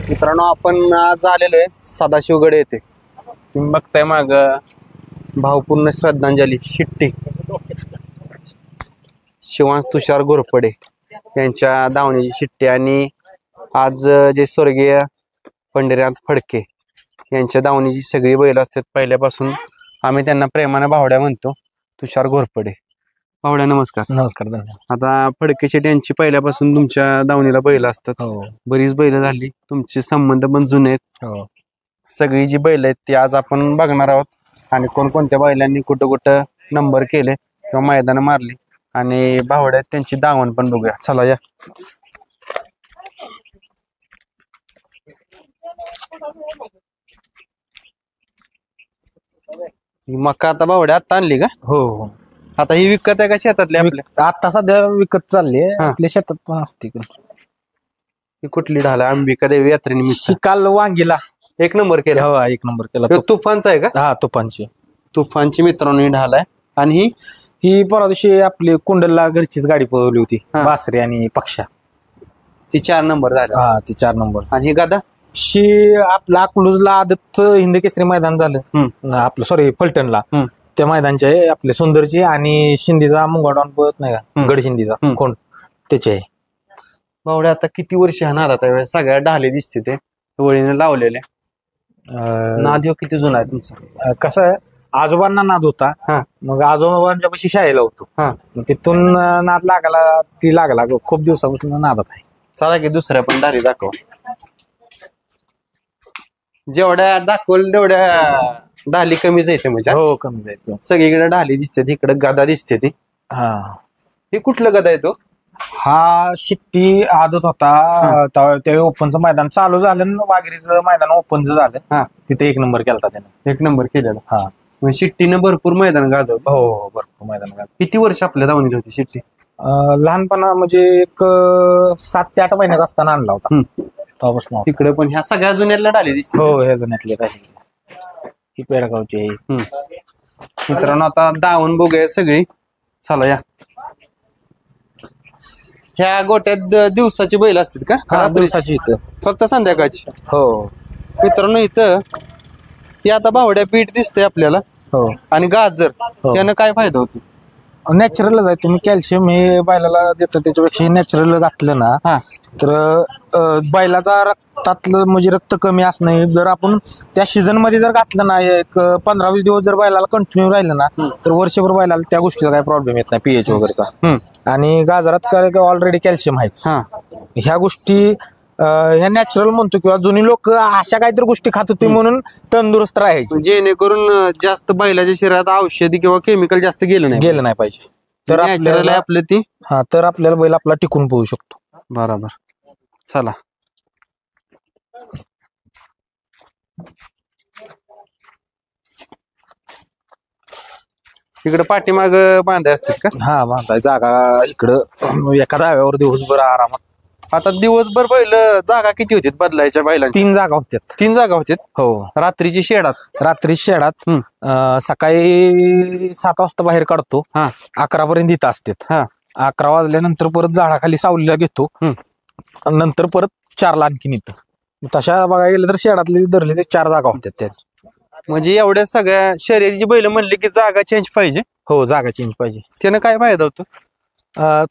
मित्रांनो आपण आज आलेलो आहे सदाशिवगड येथे. तुम्ही बघताय माग भावपूर्ण श्रद्धांजली शिट्टी शिवांश तुषार घोरपडे यांच्या दावणीची शिट्टी. आणि आज जे स्वर्गीय पंढरीनाथ फडके यांच्या दावणीची सगळी बैल असतात. पहिल्यापासून आम्ही त्यांना प्रेमाने भावड्या म्हणतो. तुषार घोरपडे भावड्या, नमस्कार. नमस्कार. धन्यवाद. आता फडके शेट यांची पहिल्यापासून तुमच्या दावणीला बैल असतात. बरीच बैल झाली, तुमचे संबंध पण जुने आहेत. सगळी जी बैल आहेत ती आज आपण बघणार आहोत आणि कोणकोणत्या बैलांनी कुठं कुठं नंबर केले किंवा मैदान मारली आणि भावड्यात त्यांची दावण पण बघूया. चला या. मका आता भावड्या आता आणली का? हो. आता ही विकत आहे का शेतातली आपल्या? आता सध्या विकत चालली आपल्या शेतात पण असते. ही कुठली ढाल? अंबिका देवी यात्रेनिमित्त काल वांगीला एक नंबर केला. हो, एक नंबर केला. तुफानचा आहे का? हा, तुफानची मित्रांनो ही ढाल आहे. आणि ही परवा दिवशी आपली कुंडलला घरचीच गाडी पळवली होती, बासरी आणि पक्षा. ती 4 नंबर झाला. हा, ती 4 नंबर. आणि ही गादा आपलं अकलूजला आदत हिंद केसरी मैदान झालं आपलं, सॉरी फलटणला. त्या मैदानचे आपले सुंदरची आणि शिंदीचा मुंगाडॉन पळत नाही का, गड शिंदीचा कोण त्याचे आहे. भावड्या आता किती वर्ष हा नाद? आता सगळ्या ढाले दिसते ते वळीने लावलेले. नाद ह्यो किती जुना आहे तुमचा? कसं आहे, आजोबांना नाद होता. मग आजोबांच्या पाशी शाळेला होतो. मग तिथून नाद लागला खूप दिवसापासून नादात आहे. चला की दुसऱ्या पण ढाली दाखव. जेवढ्या दाखवल तेवढ्या ढाली कमीच येते म्हणजे. हो, कमीच आहे. सगळीकडे ढाली दिसते, इकडे गदा दिसते ती. हे कुठलं गदा येतो? हा शिट्टी आदत होता त्यावेळी ओपनचं मैदान चालू झालं, वाघिरीचं मैदान ओपनचं झालं. तिथे 1 नंबर केला त्याने. 1 नंबर केलेला. शिट्टीनं भरपूर मैदान गाजवलं. हो, भरपूर मैदान गाजवलं. किती वर्ष आपल्या दावणीला होती शिट्टी? लहानपणा म्हणजे एक 7 ते 8 महिन्यात असताना आणला होता. तिकडे पण ह्या सगळ्या जुन्यातल्या ढाली दिसते. हो, ह्या जुन्यातले ही पेडगावची. मित्रांनो आता दावण बघूया सगळी. चला या. ह्या गोट्यात दिवसाची बैल असतात का? दिवसाची इथं फक्त संध्याकाळची? हो. मित्रांनो इथं ही आता भावड्या पीठ दिसते आपल्याला. हो. आणि गाजर यानं काय फायदा होतो? नॅचरलच आहे. तुम्ही कॅल्शियम हे बैलाला देता, त्याच्यापेक्षा हे नॅचरल घातलं ना तर बैलाचा रक्तातलं म्हणजे रक्त कमी असणं, जर आपण त्या सीझन मध्ये जर घातलं ना, एक 15-20 दिवस जर बैलाला कंटिन्यू राहिलं ना तर वर्षभर बैलाला त्या गोष्टीचा काही प्रॉब्लेम येत नाही, पीएच वगैरेचा. आणि गाजरात ऑलरेडी कॅल्शियम आहेच. ह्या गोष्टी ह्या नॅचरल म्हणतो, किंवा जुनी लोक अशा काहीतरी गोष्टी खात होती म्हणून तंदुरुस्त राहायचे, जेणेकरून जास्त बैलाच्या शरीरात औषधी किंवा केमिकल जास्त गेलं नाही पाहिजे. तर आपलं ती तर आपल्याला बैल आपला टिकून पोहू शकतो. बरोबर. चला. इकडे पाठीमाग बांधाय असतात का? हा, बांधाय जागा इकडं एका डाव्यावर दिवसभर आरामात. आता दिवसभर बैल जागा किती होती बदलायच्या बैलांच्या? 3 जागा होत्यात. 3 जागा होत्यात. हो. रात्रीची शेडात. सकाळी 7 वाजता बाहेर काढतो, 11 पर्यंत इथं असतात. 11 वाजल्यानंतर परत झाडाखाली सावलीला घेतो, नंतर परत 4ला आणखीन येतो. तशा बघायला गेलं तर शेडातले धरले ते 4 जागा होत्यात त्या. म्हणजे एवढ्या सगळ्या शर्यतीची बैल म्हणले की जागा चेंज पाहिजे. हो, जागा चेंज पाहिजे. त्यानं काय फायदा होतो?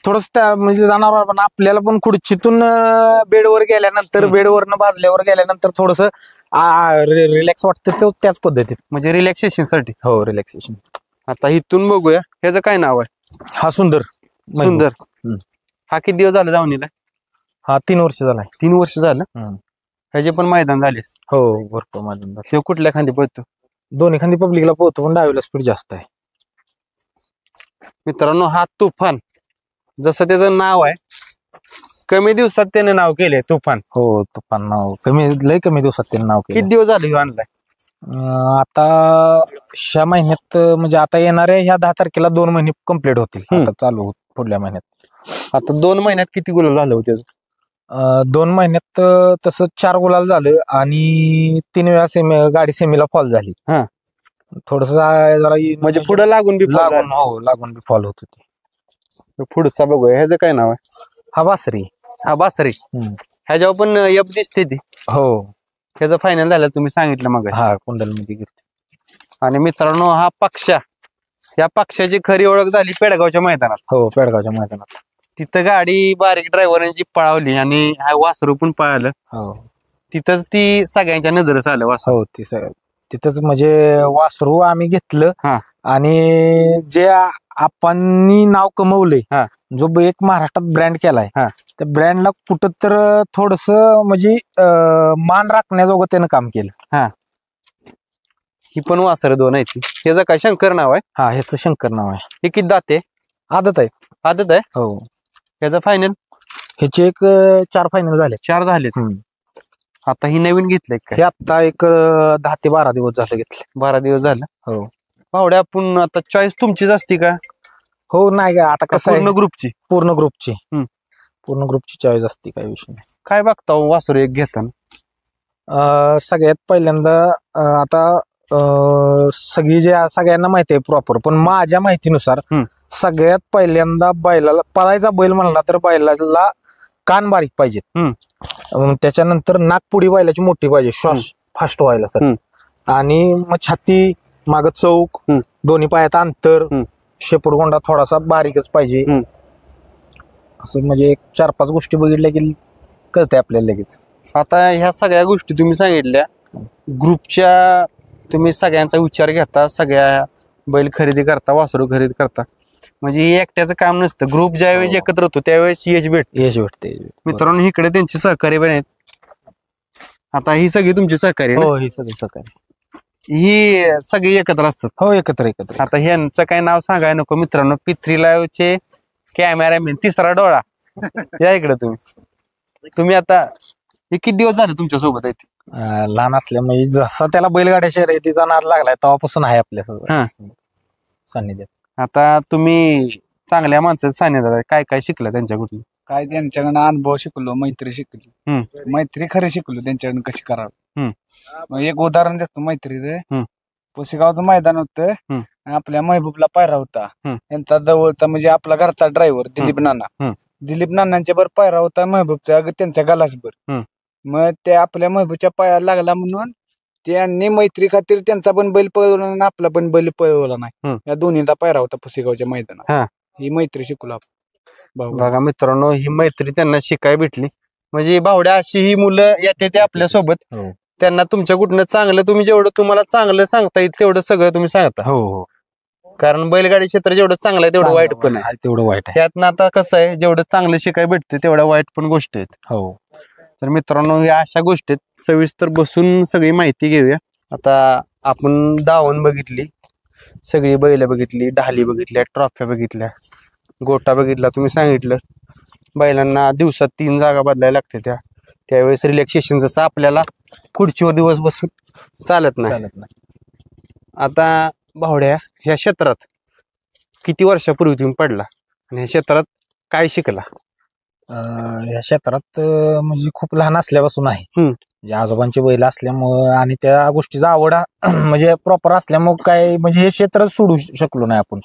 थोडस त्या म्हणजे जनावर पण आपल्याला पण खुर्चीतून बेडवर गेल्यानंतर, बेडवरनं बाजल्यावर गेल्यानंतर थोडस रिलॅक्स वाटतं, त्याच पद्धतीत म्हणजे रिलॅक्सेशन साठी. हो, रिलॅक्सेशन. आता इथून बघूया ह्याचं काय नाव आहे? हा सुंदर. हा किती दिवस झाले दावणीला? हा 3 वर्ष झालाय. 3 वर्ष झालं. ह्याचे पण मैदान झाले? हो, भरपूर मैदान झाले. तो कुठल्या खांदी पळतो? दोन्ही खांदी पब्लिकला पोहतो, पण डावीला स्पीड जास्त आहे. मित्रांनो हा तुफान, जसं त्याचं नाव आहे, कमी दिवसात त्याने नाव केले तुफान. हो, तुफान नाव लय कमी दिवसात त्याने नाव केले. किती दिवस झाले आणलाय? आता ह्या महिन्यात म्हणजे आता येणाऱ्या ह्या 10 तारखेला 2 महिने कंप्लीट होतील. आता चालू पुढल्या महिन्यात. आता 2 महिन्यात किती गुलाल झाले होते? 2 महिन्यात तसं 4 गुलाल झालं आणि 3 वेळा गाडी सेमीला फॉल झाली. थोडस जरा म्हणजे पुढे लागून बी फॉल होत होती. पुढचा बघूया, ह्याचं काय नाव आहे? हा बासरी. हा बासरी. ह्याच्यावर पण यप दिसते ती. हो. ह्याचं फायनल झालं तुम्ही सांगितलं मग. हा कुंडल मध्ये गिरते. आणि मित्रांनो हा पक्षा, या पक्षाची खरी ओळख झाली पेडगावच्या मैदानात. हो पेडगावच्या मैदानात. तिथं गाडी बारीक ड्रायव्हरांची पळावली आणि हा वासरू पण पळालं. हो तिथंच ती सगळ्यांच्या नजरेस आलं वासरू. हो ती तिथंच म्हणजे वासरू आम्ही घेतलं. हा. आणि जे आपण नाव कमवलंय, हा. जो एक महाराष्ट्रात ब्रँड केलाय, हा. त्या ब्रँडला कुठं तर थोडस म्हणजे मान राखण्याजोगं त्यानं काम केलं. हा. ही पण वासर दोन आहे ती. त्याचं काय शंकर नाव आहे? हा ह्याचं शंकर नाव आहे. हे किती दाते? आदत आहे. आदत आहे. हो. ह्याचं फायनल? ह्याचे एक 4 फायनल झाले. 4 झाले. आता ही नवीन घेतलंय हे आता एक 10 ते 12 दिवस झाले घेतले. 12 दिवस झालं. हो. भावड्या आपण आता चॉईस तुमचीच असती का? हो नाही का आता कसं पूर्ण ग्रुपची? पूर्ण ग्रुपची चॉईस असते, काही विषय नाही. काय बघता वासरू एक घेताना? सगळ्यात पहिल्यांदा आता सगळ्यांना माहिती आहे प्रॉपर, पण माझ्या माहितीनुसार सगळ्यात पहिल्यांदा बैलाला पळायचा बैल म्हणला तर बैलाला कान बारीक पाहिजेत. त्याच्यानंतर नाकपुडी बैलाची मोठी पाहिजे, श्वास फास्ट व्हायला. आणि मग छाती, माग चौक, दोन्ही पायात अंतर, शेपूटगोंडा थोडासा बारीकच पाहिजे. असं म्हणजे 4-5 गोष्टी बघितल्या की कळते आपल्याला लगेच. आता ह्या सगळ्या गोष्टी तुम्ही सांगितल्या, ग्रुपच्या तुम्ही सगळ्यांचा विचार घेता, सगळ्या बैल खरेदी करता, वासरू खरेदी करता, म्हणजे हे एकट्याचं काम नसतं. ग्रुप ज्यावेळेस एकत्र होतो त्यावेळेस यश भेटते. मित्रांनो इकडे त्यांचे सहकारी पण आहेत. आता ही सगळी तुमची सहकारी? हो ही सगळी सहकारी, ही सगळी एकत्र असतात. हो एकत्र. आता ह्यांचं काय नाव सांगायला नको मित्रांनो. पिथ्री लाईव्हचे कॅमेरामॅन, तिसरा डोळा. या इकडे तुम्ही आता हे किती दिवस झाले तुमच्या सोबत आहेत? लहान असल्या म्हणजे जसा त्याला बैलगाड्या शर्यतीचा नाद लागलाय तेव्हापासून आहे आपल्यासोबत सान्निध्यात. आता तुम्ही चांगल्या माणसाचं सान्निध्यात आहे, काय काय शिकलं त्यांच्याकडून? काय त्यांच्याकडनं अनुभव शिकलो, मैत्री शिकली. मैत्री खरी शिकलो त्यांच्याकडून कशी करावी. एक उदाहरण देतो मैत्रीचं. पुसेगावचं मैदान होतं, आपल्या महबूबला पायरा होता. त्यांचा जवळचा म्हणजे आपला घरचा ड्रायव्हर दिलीप नानांच्या बर पायरा होता महबूबचा, त्यांच्या गलासभर. मग ते आपल्या महबूबच्या पायाला लागला म्हणून त्यांनी मैत्री खातीर त्यांचा पण बैल पळवला आणि आपला पण बैल पळवला नाही. या दोन्हीचा पायरा होता पुसेगावच्या मैदानात. ही मैत्री शिकलो आपण. बघा मित्रांनो, ही मैत्री त्यांना शिकाय भेटली. म्हणजे भावड्या अशी ही मुलं येते ते आपल्या सोबत, त्यांना तुमच्या कुठनं चांगलं, तुम्ही जेवढं तुम्हाला चांगलं सांगता येईल तेवढं सगळं तुम्ही सांगता. हो. कारण बैलगाडी क्षेत्र जेवढं चांगलं आहे तेवढं वाईट पण आहे. तेवढं वाईट आहे. त्यातनं आता कसं आहे, जेवढं चांगलं शिकाय भेटते तेवढ्या वाईट पण गोष्टी आहेत. हो. तर मित्रांनो या अशा गोष्टीत सविस्तर बसून सगळी माहिती घेऊया. आता आपण दावण बघितली, सगळी बैल बघितली, ढाली बघितल्या, ट्रॉफ्या बघितल्या, गोटा बघितला. तुम्ही सांगितलं बैलांना दिवसात 3 जागा बदलायला लागते. त्यावेळेस रिलॅक्सेशन जसं आपल्याला खुर्चीवर दिवस बसून चालत नाही. आता भावड्या ह्या क्षेत्रात किती वर्षापूर्वी तुम्ही पडला आणि ह्या क्षेत्रात काय शिकला? या क्षेत्रात म्हणजे खूप लहान असल्यापासून आहे. म्हणजे आजोबांची बैल असल्यामुळं आणि त्या गोष्टीचा आवड म्हणजे प्रॉपर असल्यामुळे काय म्हणजे हे क्षेत्र सोडू शकलो नाही आपण.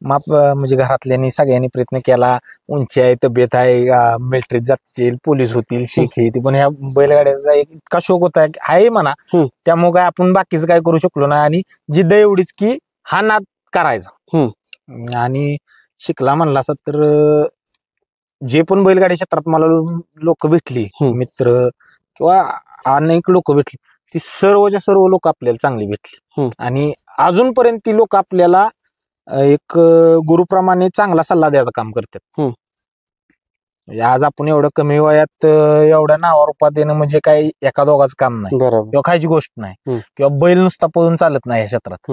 म्हणजे घरातल्यांनी सगळ्यांनी प्रयत्न केला, उंची आहे, तब्येत आहे, मिलिटरीत जातील, पोलीस होतील, शेख येतील, पण ह्या बैलगाड्याचा एक इतका शौक होता आहे म्हणा, त्यामुळे काय आपण बाकीचं काय करू शकलो नाही. आणि जिद्द एवढीच की हा नाद करायचा. आणि शिकला म्हणला असं तर जे पण बैलगाडी क्षेत्रात मला लोक भेटली, मित्र किंवा अनेक लोक भेटली, ती सर्वच्या सर्व लोक आपल्याला चांगली भेटली. आणि अजूनपर्यंत ती लोक आपल्याला एक गुरुप्रमाणे चांगला सल्ला द्यायचं काम करतात. आज आपण एवढं कमी वयात एवढ्या नावारूपात देणं म्हणजे काही एका दोघांचं काम नाही किंवा खायची गोष्ट नाही, किंवा बैल नुसता पळून चालत नाही या क्षेत्रात.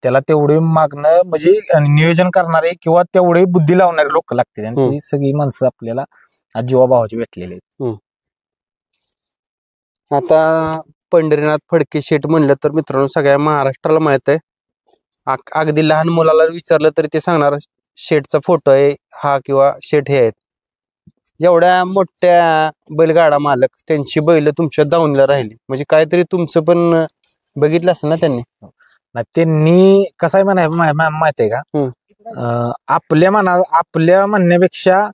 त्याला तेवढे मागणं म्हणजे नियोजन करणारे किंवा तेवढे बुद्धी लावणारे लोक लागते, आणि ती सगळी माणसं आपल्याला आज जीवाभावाची भेटलेली आहेत. आता पंढरीनाथ फडके शेठ म्हणलं तर मित्रांनो सगळ्या महाराष्ट्राला माहित आहे. अगदी लहान मुलाला विचारलं तरी ते सांगणार शेठचा फोटो आहे हा किंवा शेठ हे आहेत. एवढ्या मोठ्या बैलगाडा मालक, त्यांची बैल तुमच्या दावणीला राहिली म्हणजे काहीतरी तुमचं पण बघितलं असं ना त्यांनी. त्यांनी कसं आहे माहित आहे का, आपल्या म्हणण्यापेक्षा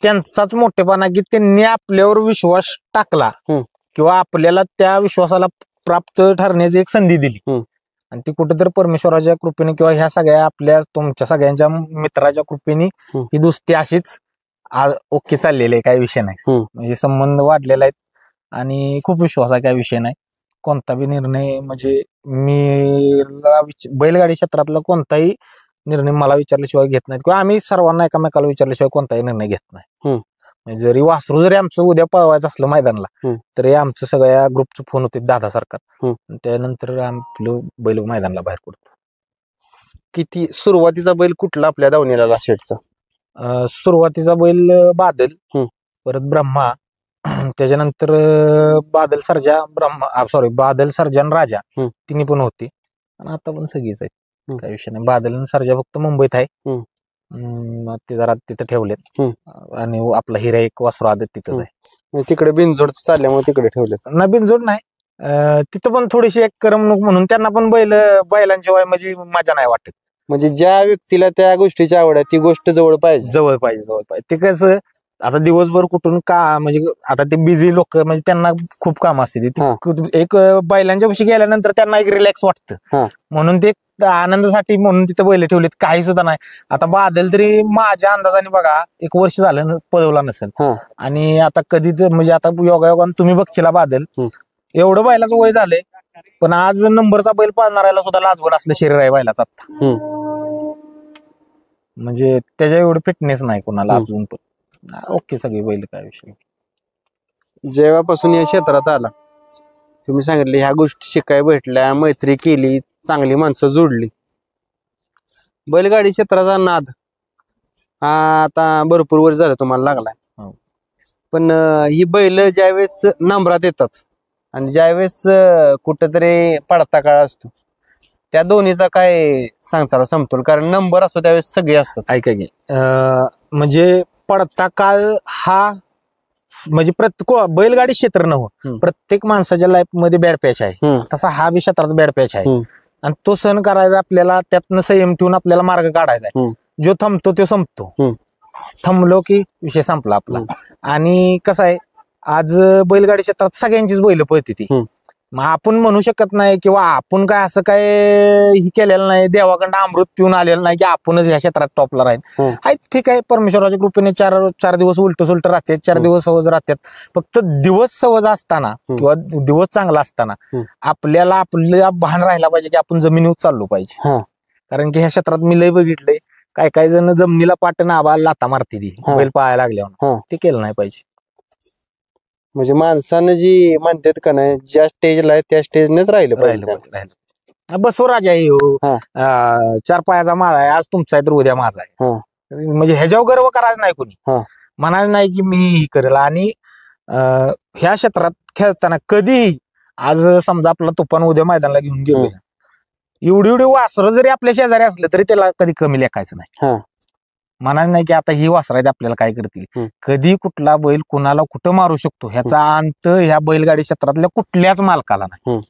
त्यांचाच मोठेपणा की त्यांनी आपल्यावर विश्वास टाकला किंवा आपल्याला त्या विश्वासाला प्राप्त ठरण्याची एक संधी दिली आणि ती कुठेतरी परमेश्वराच्या कृपेने किंवा ह्या सगळ्या आपल्या तुमच्या सगळ्यांच्या मित्राच्या कृपेने ही दोस्ती अशीच ओके चाललेली आहे. काही विषय नाही, म्हणजे संबंध वाढलेला आहेत आणि खूप विश्वास आहे. काही विषय नाही. कोणता बी निर्णय म्हणजे मी बैलगाडी क्षेत्रातला कोणताही निर्णय मला विचारल्याशिवाय घेत नाहीत किंवा आम्ही सर्वांना एकामेकाला विचारल्याशिवाय कोणताही निर्णय घेत नाही. म्हणजे जरी वासरू जरी आमचं उद्या पळवायचं असलं मैदानाला तरी आमचं सगळ्या ग्रुपचं फोन होते दादा सारखा, त्यानंतर आपलं बैल मैदानाला बाहेर पडतो. किती सुरुवातीचा बैल कुठला आपल्या दावणीला शेटचा? सुरुवातीचा बैल बादल, परत ब्रह्मा, त्याच्यानंतर बादल सर्जा, बादल सर्जा आणि राजा तिन्ही पण होती आणि आता पण सगळीच आहेत. काही विषय नाही. बादल आणि सर्जा फक्त मुंबईत आहे, ते जरा तिथं ठेवलेत आणि आपला हिरा एक वासरू आदत तिथंच आहे. तिकडे बिनजोड चालल्यामुळे तिकडे ठेवलेत ना. बिनजोड नाही, तिथं पण थोडीशी एक करमणूक म्हणून त्यांना पण बैलांशिवाय म्हणजे मजा नाही वाटत. म्हणजे ज्या व्यक्तीला त्या गोष्टीची आवड आहे ती गोष्ट जवळ पाहिजे. जवळ पाहिजे. ते कसं आता दिवसभर कुठून का म्हणजे आता ते बिझी लोक म्हणजे त्यांना खूप काम असते. एक बैलांच्या पाशी गेल्यानंतर त्यांना एक रिलॅक्स वाटतं म्हणून ते आनंदासाठी म्हणून तिथं बैल ठेवलेत. काही सुद्धा नाही. आता बादल तरी माझ्या अंदाजाने बघा 1 वर्ष झालं पळवला नसेल आणि आता कधी म्हणजे आता योगायोगाने तुम्ही बघशीला बादल एवढं बैलाचं वय झालंय पण आज नंबरचा बैल पाळणाऱ्याला सुद्धा लाजवल असलं शरीर आहे बैलाचं आता. म्हणजे त्याच्या एवढं फिटनेस नाही कोणाला अजून पण. ओके सगळी बैल. काय विषय. जेव्हापासून या क्षेत्रात आला तुम्ही सांगितले ह्या गोष्टी शिकाय भेटल्या, मैत्री केली, चांगली माणसं जोडली. बैलगाडी क्षेत्राचा नाद आता भरपूर वर्ष झालं तुम्हाला लागलाय, पण ही बैल ज्यावेळेस नंबरात येतात आणि ज्यावेळेस कुठेतरी पडता काळ असतो त्या दोन्हीचा काय सांगताना समतोल? कारण नंबर असतो त्यावेळेस सगळे असतात. ऐका की म्हणजे पडता काळ हा म्हणजे प्रत्येक बैलगाडी क्षेत्र नव्हतं, प्रत्येक माणसाच्या लाईफ मध्ये बॅड पॅच आहे. तसा हा बी क्षेत्रात बॅड पॅच आहे आणि तो सहन करायचा आपल्याला, त्यातनं संयम ठेवून आपल्याला मार्ग काढायचा आहे. जो थांबतो तो संपतो, थांबलो की विषय संपला आपला. आणि कसं आहे आज बैलगाडी क्षेत्रात सगळ्यांचीच बैल पळते ती. मग आपण म्हणू शकत नाही किंवा आपण काय असं काय हे केलेलं नाही, देवाकडं अमृत पिऊन आलेलं नाही की आपणच ह्या क्षेत्रात टॉपला राहील. ठीक आहे, परमेश्वराच्या कृपेने 4 दिवस उलट सुलट राहतात, 4 दिवस सहज राहतात. फक्त दिवस सहज असताना किंवा दिवस चांगला असताना आपल्याला आपल्या भान राहायला पाहिजे की आपण जमिनीवर चाललो पाहिजे. कारण की ह्या क्षेत्रात मी लय बघितलंय काय काय जण जमिनीला पाटण आबा लाता मारते ती बैल पाहायला लागल्यावर. ते केलं नाही पाहिजे. म्हणजे माणसानं जी म्हणतात का नाही ज्या स्टेजला आहे त्या स्टेजनेच राहिलं पाहिजे. बसो राजा हो, 4 पायाचा माझा आहे, आज तुमचा आहे तर उद्या माझा आहे. म्हणजे ह्याच्यावर गर्व करायचं नाही कोणी, म्हणायचं नाही की मी ही करेल. आणि ह्या क्षेत्रात खेळताना कधीही आज समजा आपला तुफान उद्या मैदानाला घेऊन गेलो, एवढी वासरं जरी आपल्या शेजारी असलं तरी त्याला कधी कमी लेखायचं नाही. म्हणायचं नाही की आता ही वासरं आहेत आपल्याला काय करतील. कधी कुठला बैल कुणाला कुठं मारू शकतो ह्याचा अंत ह्या बैलगाडी क्षेत्रातल्या कुठल्याच मालकाला नाही.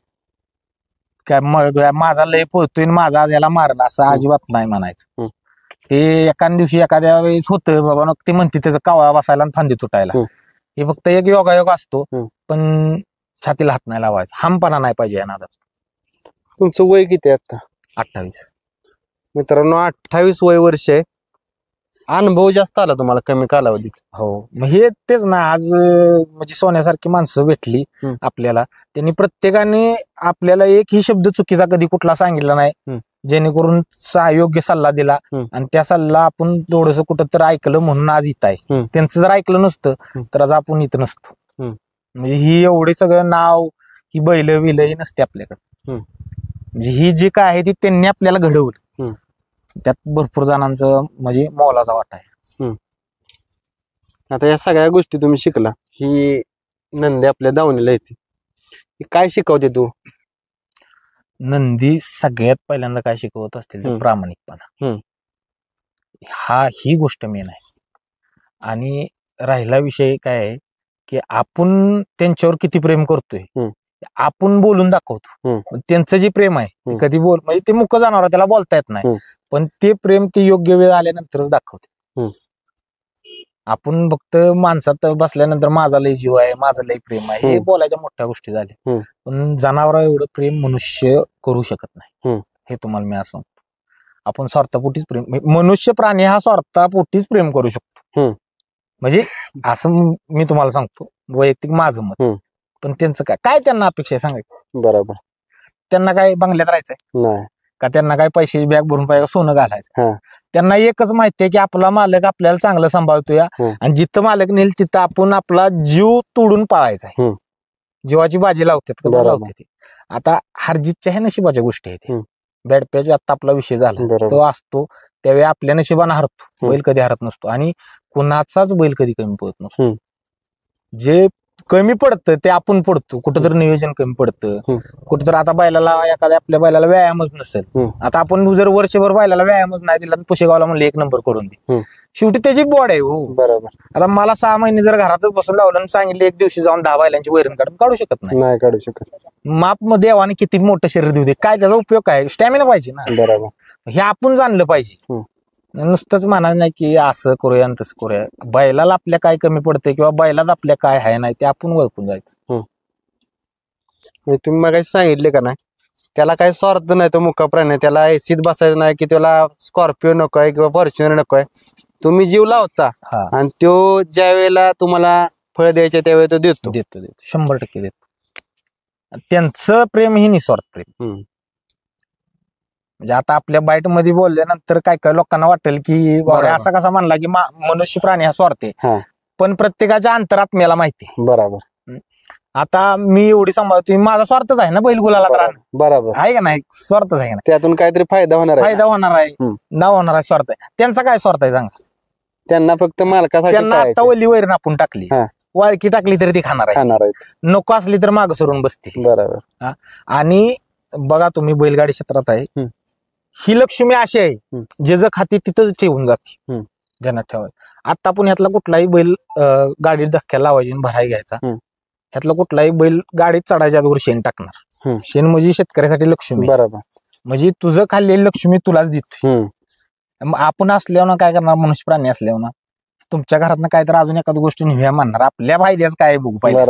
काय माझा लय पोहतोय माझा आज याला मारला असं अजिबात नाही म्हणायचं. ते एका दिवशी एखाद्या वेळेस होतं बाबा, ते म्हणते त्याचा कावळा बसायला आणि फांदी तुटायला. हे फक्त एक योगायोग असतो, पण छातीला हात नाही लावायचा, हमपणा नाही पाहिजे या नादात. तुमचं वय किती आहे आता? 28. मित्रांनो 28 वय वर्ष आहे. अनुभव जास्त आला तुम्हाला कमी कालावधीत. हो, मग हे तेच ना, आज म्हणजे सोन्यासारखी माणसं भेटली आपल्याला. त्यांनी प्रत्येकाने आपल्याला एकही शब्द चुकीचा कधी कुठला सांगितला नाही, जेणेकरून योग्य सल्ला दिला आणि त्या सल्ला आपण थोडस कुठं तर ऐकलं म्हणून आज इथं आहे. त्यांचं जर ऐकलं नसतं तर आज आपण इथं नसतो. म्हणजे ही एवढे सगळं नाव ही बैल विल ही नसते आपल्याकडे. म्हणजे ही जी काय आहे ती त्यांनी आपल्याला घडवलं, त्यात भरपूर जणांचं म्हणजे मोलाचा वाटा आहे. आता या सगळ्या गोष्टी तुम्ही शिकला, ही नंदी आपल्या दावणीला येते, काय शिकवते तू? नंदी सगळ्यात पहिल्यांदा काय शिकवत असतील तर प्रामाणिकपणा. ही गोष्ट मेन आहे. आणि राहिला विषय काय आहे की आपण त्यांच्यावर किती प्रेम करतोय आपण बोलून दाखवतो. त्यांचं जे प्रेम आहे ते कधी म्हणजे ते मुक जाणार त्याला बोलता येत नाही, पण ते प्रेम ते योग्य वेळ आल्यानंतरच दाखवते. आपण फक्त माणसात बसल्यानंतर माझा लय जीव आहे, माझं लय प्रेम आहे, हे बोलायच्या मोठ्या गोष्टी झाल्या. पण जनावर एवढं प्रेम मनुष्य करू शकत नाही, हे तुम्हाला मी असं सांगतो. आपण स्वार्थापोटीच प्रेम, मनुष्य प्राणी हा स्वार्थापोटीच प्रेम करू शकतो. म्हणजे असं मी तुम्हाला सांगतो, वैयक्तिक माझं मत. पण त्यांचं काय त्यांना अपेक्षा आहे सांगायचं? बरोबर. त्यांना काय बंगल्यात राहायचंय नाही का? त्यांना काय पैशाची बॅग भरून पाहिजे, सोनं घालायचं? त्यांना एकच माहितीये की आपला मालक आपल्याला चांगलं सांभाळतोय, आणि जिथं मालक नेल तिथं आपण आपला जीव तोडून पाळायचा आहे. जीवाची बाजी लावतात का? लावते. आता हरजितच्या हे नशिबाच्या गोष्टी आहेत. बॅड पॅच आता आपला विषय झाला, तो असतो त्यावेळी आपल्या नशिबाने हरतो. बैल कधी हरत नसतो, आणि कुणाचाच बैल कधी कमी पडत नसतो. जे कमी पडतं ते आपण पडतो, कुठंतरी नियोजन कमी पडतं, कुठंतरी. आता बैलाला एखाद्या आपल्या बैलाला व्यायामच नसेल, आता आपण जर वर्षभर बैलाला व्यायामच नाही दिला, पुशेगावला म्हणलं 1 नंबर करून दे, शेवटी त्याची बॉड आहे. हो बरोबर. आता मला 6 महिने जर घरातच बसून लावलं आणि सांगितलं एक दिवशी जाऊन 10 बैलांची वैरण काढू शकत नाही. काढू शकत. माप मध्ये देवाने किती मोठं शरीर देऊ दे, काय त्याचा उपयोग काय? स्टॅमिना पाहिजे ना. बरोबर. हे आपण जाणलं पाहिजे. नुसतंच म्हणायचं नाही की असं करूया आणि तसं करूया. बैलाला आपल्या काय कमी पडते किंवा बैलात आपल्या काय आहे नाही ते आपण ओळखून जायचं. तुम्ही मग सांगितले का नाही, त्याला काही स्वार्थ नाही, तो मुका प्राणी, त्याला एसीत बसायचं नाही की त्याला स्कॉर्पिओ नकोय किंवा फॉर्च्युनर नकोय. तुम्ही जीव लावता आणि तो ज्या वेळेला तुम्हाला फळ द्यायचे त्यावेळी तो देतो. 100% देतो. त्यांचं प्रेम ही निस्वार्थ प्रेम. म्हणजे आता आपल्या बाईट मध्ये बोलल्यानंतर काय काय लोकांना वाटेल की असा कसा म्हणला की मनुष्य प्राणी हा स्वार्थी, पण प्रत्येकाच्या अंतरात मला माहिती. बरोबर. आता मी एवढी सांभाळतो, माझा स्वार्थच आहे ना बैल गुलाला राहणं. बरोबर आहे का नाही? स्वार्थच आहे ना. त्यातून काहीतरी फायदा होणार आहे, नाव होणार आहे. स्वार्थ आहे त्यांचा. काय स्वार्थ आहे सांगा? त्यांना फक्त मालकासाठी. त्यांना आता वली वैरण आपण टाकली, वाळकी टाकली तरी ती खाणार आहे, नको असली तर माग सरून बसतील. बरोबर. आणि बघा तुम्ही बैलगाडी क्षेत्रात आहे, ही लक्ष्मी अशी आहे जे जर खाती तिथंच ठेवून जाते. ध्यानात ठेवायचं. आता आपण ह्यातला कुठलाही बैल गाडीत धक्क्या लावायची भराय घ्यायचा, ह्यातला कुठलाही बैल गाडीत चढायच्या अगोदर शेण टाकणार. शेण म्हणजे शेतकऱ्यासाठी लक्ष्मी. बरोबर. म्हणजे तुझं खाल्लेली लक्ष्मी तुलाच देतो. आपण असल्यावर काय करणार? मनुष्य प्राणी असल्यावर तुमच्या घरात काय तर अजून एखादी गोष्ट नेहमी म्हणणार, आपल्या फायद्याच काय बघू पाहिजे.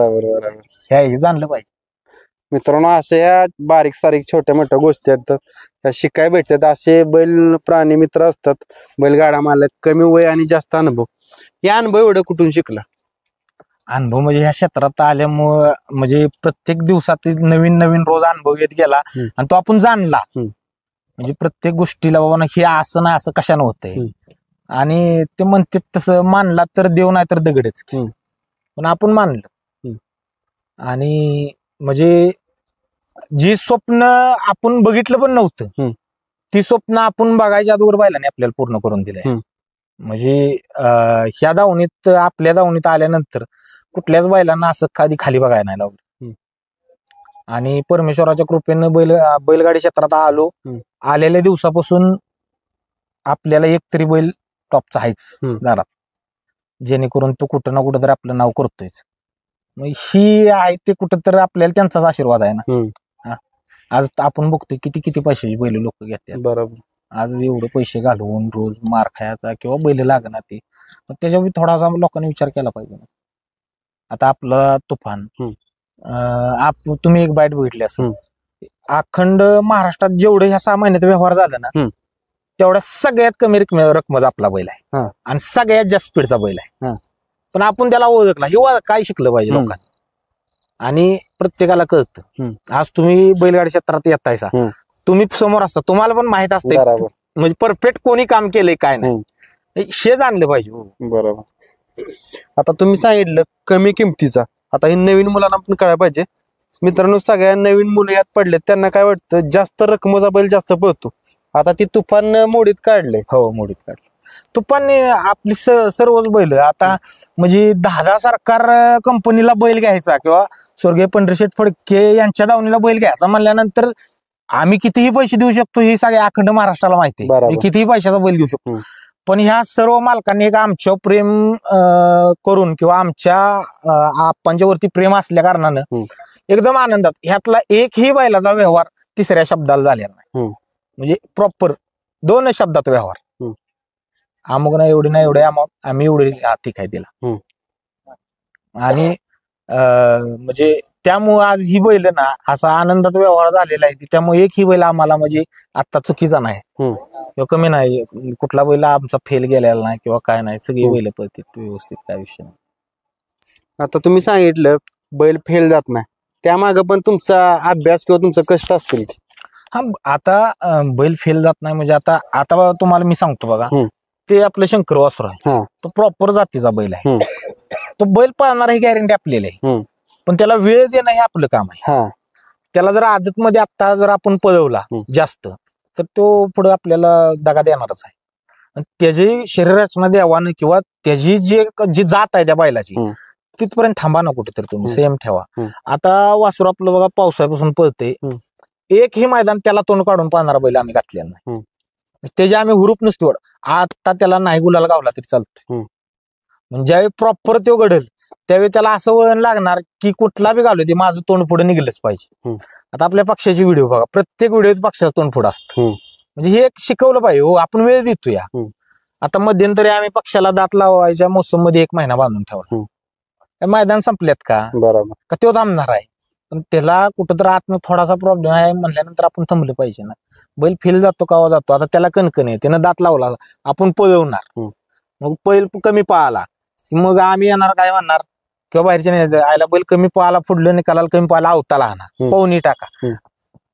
हे जाणलं पाहिजे. मित्रांनो, अशा या बारीक सारीक छोट्या मोठ्या गोष्टी आहेत त्या शिकाय भेटतात. असे बैल प्राणी मित्र असतात, बैलगाडा मालक, कमी वय आणि जास्त अनुभव. या अनुभव एवढं कुठून शिकला? अनुभव म्हणजे ह्या क्षेत्रात आल्यामुळं, म्हणजे प्रत्येक दिवसात नवीन नवीन रोज अनुभव येत गेला आणि तो आपण जाणला. म्हणजे प्रत्येक गोष्टीला बाबा हे असं ना असं कशानं होतंय, आणि ते म्हणते तसं मानला तर देव नाही तर दगडच, पण आपण मानलं. आणि म्हणजे जी स्वप्न आपण बघितलं पण नव्हतं, ती स्वप्न आपण बघायच्या अगोदर बैलाने आपल्याला पूर्ण करून दिलंय. म्हणजे ह्या दावणीत, आपल्या दावणीत आल्यानंतर कुठल्याच बैलांना असं कधी खाली बघायला नाही लावलं. आणि परमेश्वराच्या कृपेनं बैलगाडी क्षेत्रात आलेल्या दिवसापासून आपल्याला एक तरी बैल टॉपचा आहेच घरात, जेणेकरून तो कुठं ना कुठं तरी आपलं नाव करतोय. ही आहे ते कुठं तर आपल्याला त्यांचाच आशीर्वाद आहे ना. आज आपण बघतोय किती किती पैशाची बैल लोक घेतात. बरोबर. आज एवढे पैसे घालवून रोज मार खायचा किंवा बैल लागणार ते, पण त्याच्यावर थोडासा लोकांनी विचार केला पाहिजे. आता आपला तुफान, तुम्ही एक बाईट बघितली असं, अखंड महाराष्ट्रात जेवढे ह्या 6 महिन्यात व्यवहार झाला ना, तेवढ्या सगळ्यात कमी रकमेचा आपला बैल आहे आणि सगळ्यात जास्त स्पीडचा बैल आहे. पण आपण त्याला ओळखला, हे काय शिकलं पाहिजे लोकांनी. आणि प्रत्येकाला कळतं. आज तुम्ही बैलगाडी क्षेत्रात येतायसा, तुम्ही समोर असता, तुम्हाला पण माहित असते म्हणजे परफेक्ट कोणी काम केलंय काय नाही, हे जाणलं पाहिजे. बरोबर. आता तुम्ही सांगितलं कमी किमतीचा, आता हे नवीन मुलांना पण कळायला पाहिजे. मित्रांनो, सगळ्या नवीन मुलं यात पडले, त्यांना काय वाटतं जास्त रकमेचा बैल जास्त पळतो. आता ती तुफान मोडीत काढले. हो, मोडीत काढले. तुफानने आपली सर्वच बैल आता, म्हणजे 10 सरकार कंपनीला बैल घ्यायचा किंवा स्वर्गीय पंढरीशेठ फडके यांच्या दावणीला बैल घ्यायचा म्हणल्यानंतर आम्ही कितीही पैसे देऊ शकतो हे सगळ्या अखंड महाराष्ट्राला माहिती आहे. कितीही पैशाचा बैल घेऊ शकतो, पण ह्या सर्व मालकांनी एक आमच्या प्रेम करून किंवा आमच्या आपणच्या वरती प्रेम असल्या कारणानं एकदम आनंदात ह्यातला एकही बैलाचा व्यवहार 3ऱ्या शब्दाला झालेला नाही. म्हणजे प्रॉपर 2 शब्दात व्यवहार. अमुक ना एवढी ना एवढे आम्ही एवढी ठीक आहे दिला. आणि म्हणजे त्यामुळे आज ही बैल ना असा आनंदाचा व्यवहार झालेला आहे त्यामुळे एक ही बैल आम्हाला म्हणजे आता चुकीचा नाही किंवा कमी नाही. कुठला बैल आमचा फेल गेलेला नाही किंवा काय नाही, सगळी बैल पळतात व्यवस्थित, काय विषय नाही. आता तुम्ही सांगितलं बैल फेल जात नाही, त्यामागे पण तुमचा अभ्यास किंवा तुमचं कष्ट असतील. हा आता बैल फेल जात नाही म्हणजे आता आता तुम्हाला मी सांगतो बघा, ते आपलं शंकर वासरू आहे, तो प्रॉपर जातीचा बैल आहे. तो बैल पाळणार ही गॅरंटी आपल्याला आहे, पण त्याला वेळ देणं हे आपलं काम आहे. त्याला जर आदत मध्ये आता जर आपण पळवला जास्त तर तो पुढे आपल्याला दगा देणारच आहे. त्याची शरीर रचना द्यावानं किंवा त्याची जी जात आहे त्या बैलाची तिथपर्यंत थांबा ना कुठेतरी, तुम्ही सेम ठेवा. आता वासरू आपलं बघा पावसाळ्यापासून पळते, एकही मैदान त्याला तोंड काढून पाहणारा बैल आम्ही घातलेला नाही. त्याची आम्ही हुरूप नसतो, आता त्याला नाही गुलाल गावला तरी चालतोय. म्हणजे ज्यावेळी प्रॉपर तो घडेल त्यावेळी त्याला असं वळण लागणार की कुठला बी घालू ते माझं तोंड पुढे निघलंच पाहिजे. आता आपल्या पक्षाची व्हिडिओ बघा, प्रत्येक व्हिडिओत पक्षाचं तोंड पुढं असतं. म्हणजे हे एक शिकवलं पाहिजे हो, आपण वेळ देतो या. आता मध्यंतरी आम्ही पक्षाला दात लावायच्या मोसम मध्ये 1 महिना बांधून ठेवला. मैदान संपल्यात का, बरोबर का तो थांबणार आहे, पण त्याला कुठंतरी आतमध्ये थोडासा प्रॉब्लेम आहे म्हणल्यानंतर आपण थांबलं पाहिजे ना. बैल फेल जातो का जातो, आता त्याला कणकण आहे, त्यानं दात लावला, आपण पळवणार, मग बैल कमी पळाला मग आम्ही येणार काय म्हणणार किंवा बाहेरच्या नाही आयला बैल कमी पळाला, पुढलं निकालाला कमी पळाला, अवताला आणा, पवनी टाका,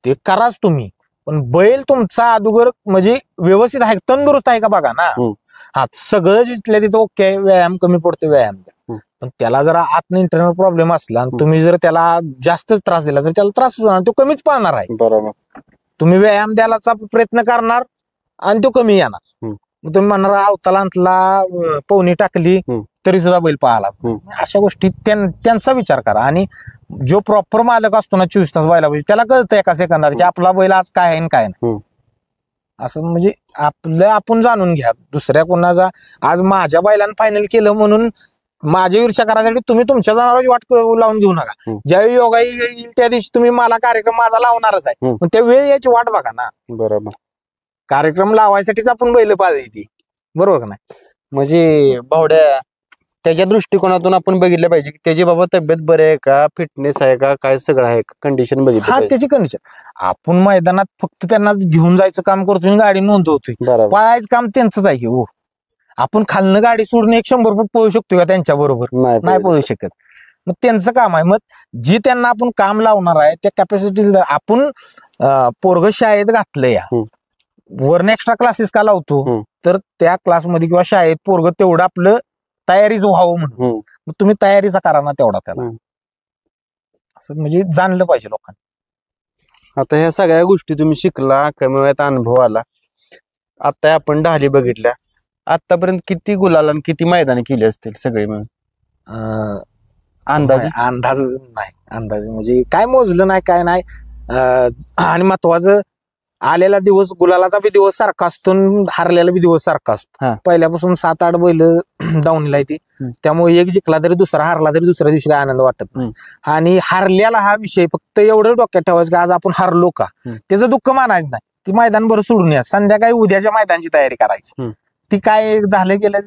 ते कराच तुम्ही. पण बैल तुमचा अगोदर म्हणजे व्यवस्थित आहे, तंदुरुस्त आहे का बघा ना. हा सगळं जिथल्या तिथं ओके, व्यायाम कमी पडतो व्यायाम, पण त्याला जर आतनं इंटरनल प्रॉब्लेम असला आणि तुम्ही जर त्याला जास्त त्रास दिला तर त्याला त्रास होणार, तो कमीच पाळणार आहे. बरोबर, तुम्ही व्यायाम द्यायचा प्रयत्न करणार आणि तो कमी येणार. मग तुम्ही म्हणणार अवताला आणला, पवनी टाकली तरी सुद्धा बैल पाहायला. अशा गोष्टी त्यांचा विचार करा. आणि जो प्रॉपर मालक असतो ना 24 तास बैला पाहिजे, त्याला कळतं एका सेकंदात की आपला बैल आज काय आहे आणि काय नाही. असं म्हणजे आपलं आपण जाणून घ्या. दुसऱ्या कोणाचा आज माझ्या बैलानं फायनल केलं म्हणून माझ्या ईर्ष्या करायसाठी तुम्ही तुमच्या जनावरांची वाट लावून घेऊ नका. ज्यावेळी योगा येईल त्या दिवशी तुम्ही मला कार्यक्रम माझा लावणारच आहे, पण त्या वेळी याची वाट बघा ना. बरोबर, कार्यक्रम लावायसाठीच आपण बैल पाहिजे, बरोबर का नाही. म्हणजे भावड्या त्याच्या दृष्टिकोनातून आपण बघितलं पाहिजे की त्याची बाबा तब्येत बरी आहे का, फिटनेस आहे का, काय सगळं आहे कंडिशन बघितली. हा त्याची कंडिशन. आपण मैदानात फक्त त्यांना घेऊन जायचं काम करतोय, गाडी नोंदवतोय, पळायचं काम त्यांचंच आहे हो. आपण खालनं गाडी सोडून 100 फूट पळू शकतोय का त्यांच्या बरोबर, नाही पळू शकत. मग त्यांचं काम आहे. मग जी त्यांना आपण काम लावणार आहे त्या कॅपॅसिटी आपण पोरग शाळेत घातलं या वरन एक्स्ट्रा क्लासेस का लावतो, तर त्या क्लासमध्ये किंवा शाळेत पोरग तेवढं आपलं तयारीच व्हावं म्हणून. मग तुम्ही तयारीचा करा ना तेवढा त्याला, असं म्हणजे जाणलं पाहिजे लोकांनी. आता ह्या सगळ्या गोष्टी तुम्ही शिकला, कमी वयात अनुभव आला. आता आपण ढाली बघितल्या, आतापर्यंत किती गुलाल आणि किती मैदानी केली असतील सगळे मिळून अंदाज अंदाज म्हणजे काय मोजलं नाही काय नाही. आणि महत्वाचं आलेला दिवस गुलालाचा बी दिवस सारखा असतो, हारलेला बी दिवस सारखा असतो. पहिल्यापासून 7-8 बैल दावणीला येते, त्यामुळे एक जिंकला तरी दुसरा हारला तरी दुसऱ्या दिवशी काय आनंद वाटत नाही. आणि हारल्याला हा विषय फक्त एवढं डोक्यात ठेवायचं की आज आपण हारलो का, त्याचं दुःख मानायचं नाही. ती मैदान भर सोडून या, संध्याकाळी उद्याच्या मैदानाची तयारी करायची. ती काय झालं गेलं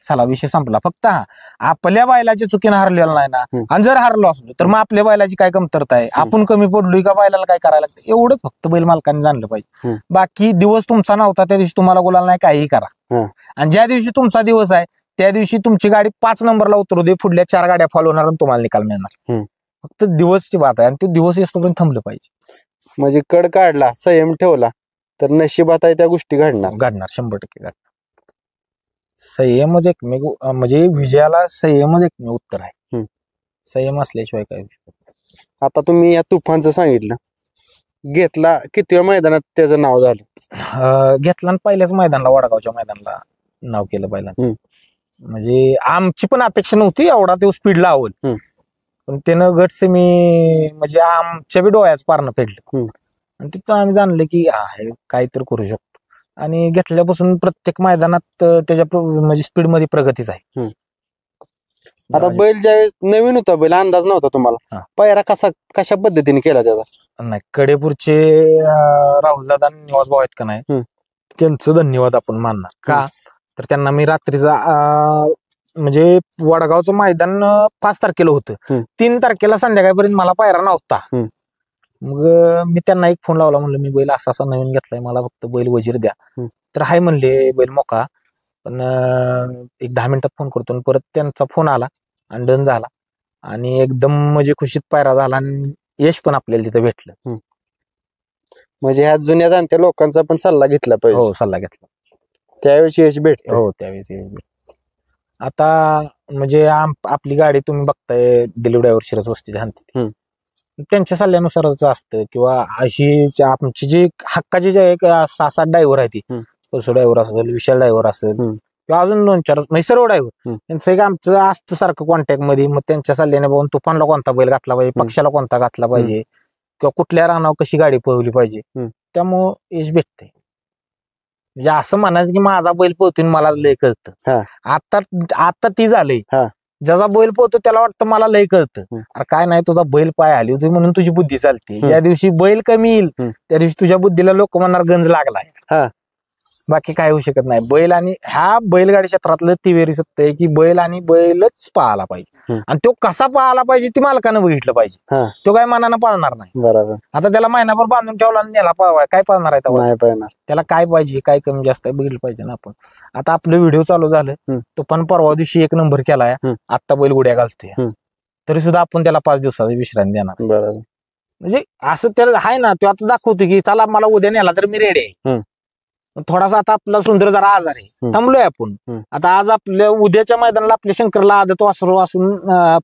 चला विषय संपला. फक्त आपल्या बैलाच्या चुकीनं हारलेला नाही ना, आणि जर हारलो असलो तर मग आपल्या बैलाची काय कमतरता आहे, आपण कमी पडलोय का, बैलाला काय करायला लागतं, एवढंच फक्त बैल मालकांनी जाणलं पाहिजे. बाकी दिवस तुमचा नव्हता त्या दिवशी तुम्हाला गुलाल नाही, काही करा. आणि ज्या दिवशी तुमचा दिवस आहे त्या दिवशी तुमची गाडी 5 नंबरला उतरू दे, पुढल्या 4 गाड्या फॉलो होणार आणि तुम्हाला निकाल मिळणार. फक्त दिवसची बात आहे आणि तो दिवस येतो पण थांबलं पाहिजे. म्हणजे कड काढला, संयम ठेवला तर नशिबात आहे त्या गोष्टी घडणार 100% घडणार. संयमच एकमेव म्हणजे विजयाला संयमच एकमेव उत्तर आहे. संयम असल्याशिवाय काय. आता तुम्ही या तुफानचं सांगितलं, घेतला किती मैदानात त्याचं नाव झालं? घेतला आणि पहिल्याच मैदानला, वडगावच्या मैदानला नाव केलं पहिल्यांदा. म्हणजे आमची पण अपेक्षा नव्हती एवढा तो स्पीड लावल, पण त्यानं गट सेमी म्हणजे आमच्या बी डोळ्याच पारणं फेडलं. आणि तिथं आम्ही जाणलं की हे काहीतरी करू शकतो. आणि घेतल्यापासून प्रत्येक मैदानात त्याच्या म्हणजे स्पीड मध्ये प्रगतीच आहे. आता बैल ज्यावेळेस नवीन होता, बैल अंदाज नव्हता तुम्हाला, पायरा कशा पद्धतीने केला त्याचा? नाही, कडेपूरचे राहुल दादा निवास भाऊ आहेत का नाही, त्यांचं धन्यवाद आपण मानणार. का तर त्यांना मी रात्रीचा म्हणजे वडगावचं मैदान 5 तारखेला होतं, 3 तारखेला संध्याकाळपर्यंत मला पायरा नव्हता. मग मी त्यांना एक फोन लावला, म्हणलं मी बैल असा असा नवीन घेतलाय, मला फक्त बैल वजीर द्या. तर हाय म्हणले बैल मोका, पण एक 10 मिनिटात फोन करतो. परत त्यांचा फोन आला आणि डन झाला आणि एकदम म्हणजे खुशीत पायरा झाला आणि यश पण आपल्याला तिथं भेटलं. म्हणजे ह्या जुन्या जाणत्या लोकांचा पण सल्ला घेतला पाहिजे. हो, सल्ला घेतला, त्यावेळेस यश भेटतं. हो त्यावेळेस यश भेटलं. आता म्हणजे आपली गाडी तुम्ही बघताय दिलीप ड्रायव्हर शिरस वस्ती हाणते, त्यांच्या सल्ल्यानुसारच असतं. किंवा अशी आमची जी हक्काची जे 6-7 ड्रायव्हर आहे, ती परसू ड्रायव्हर असेल, विशाल ड्रायव्हर असेल किंवा अजून 2-4 म्हणजे सर्व ड्रायव्हर, त्यांचं एक आमचं असतं सारखं कॉन्टॅक्ट मध्ये. मग त्यांच्या सल्ल्याने बघून तुफानला कोणता बैल घातला पाहिजे, पक्षाला कोणता घातला पाहिजे, किंवा कुठल्या रानावर कशी गाडी पळवली पाहिजे, त्यामुळं यश भेटते. म्हणजे असं म्हणायचं की माझा बैल पळतोय मला लय कळतं. आता ती झालंय, ज्याचा बैल पोहतो त्याला वाटतं मला लय कळतं. अरे काय नाही, तुझा बैल पाय आली होती म्हणून तुझी बुद्धी चालते. ज्या दिवशी बैल कमी येईल त्या दिवशी तुझ्या बुद्धीला लोक म्हणणार गंज लागलाय. बाकी काय होऊ शकत नाही. बैल आणि ह्या बैलगाडी क्षेत्रातलं तिवेरी सत्य आहे की बैल आणि बैलच पाहायला पाहिजे, आणि तो कसा पाहायला पाहिजे ती मालकानं बघितलं पाहिजे. तो काय मनानं पाळणार नाही. बरोबर. आता त्याला महिनाभर बांधून ठेवला आणि त्याला पाळवाय काय पाळणार आहे, त्याला काय पाहिजे, काय कमी जास्त आहे बघितलं पाहिजे ना आपण. आता आपलं व्हिडिओ चालू झालं, तो पण परवा दिवशी 1 नंबर केलाय, आत्ता बैल गुड्या घालतोय, तरी सुद्धा आपण त्याला 5 दिवसाचा विश्रांती देणार. बरोबर. म्हणजे असं त्याला आहे ना, तो आता दाखवतो की चला मला उद्या नेला तर मी रेडी आहे. थोडासा आता आपला सुंदर जरा आजार आहे, थांबलोय आपण. आता आज आपल्या उद्याच्या मैदानाला आपल्या शंकरला आदत वासरू असून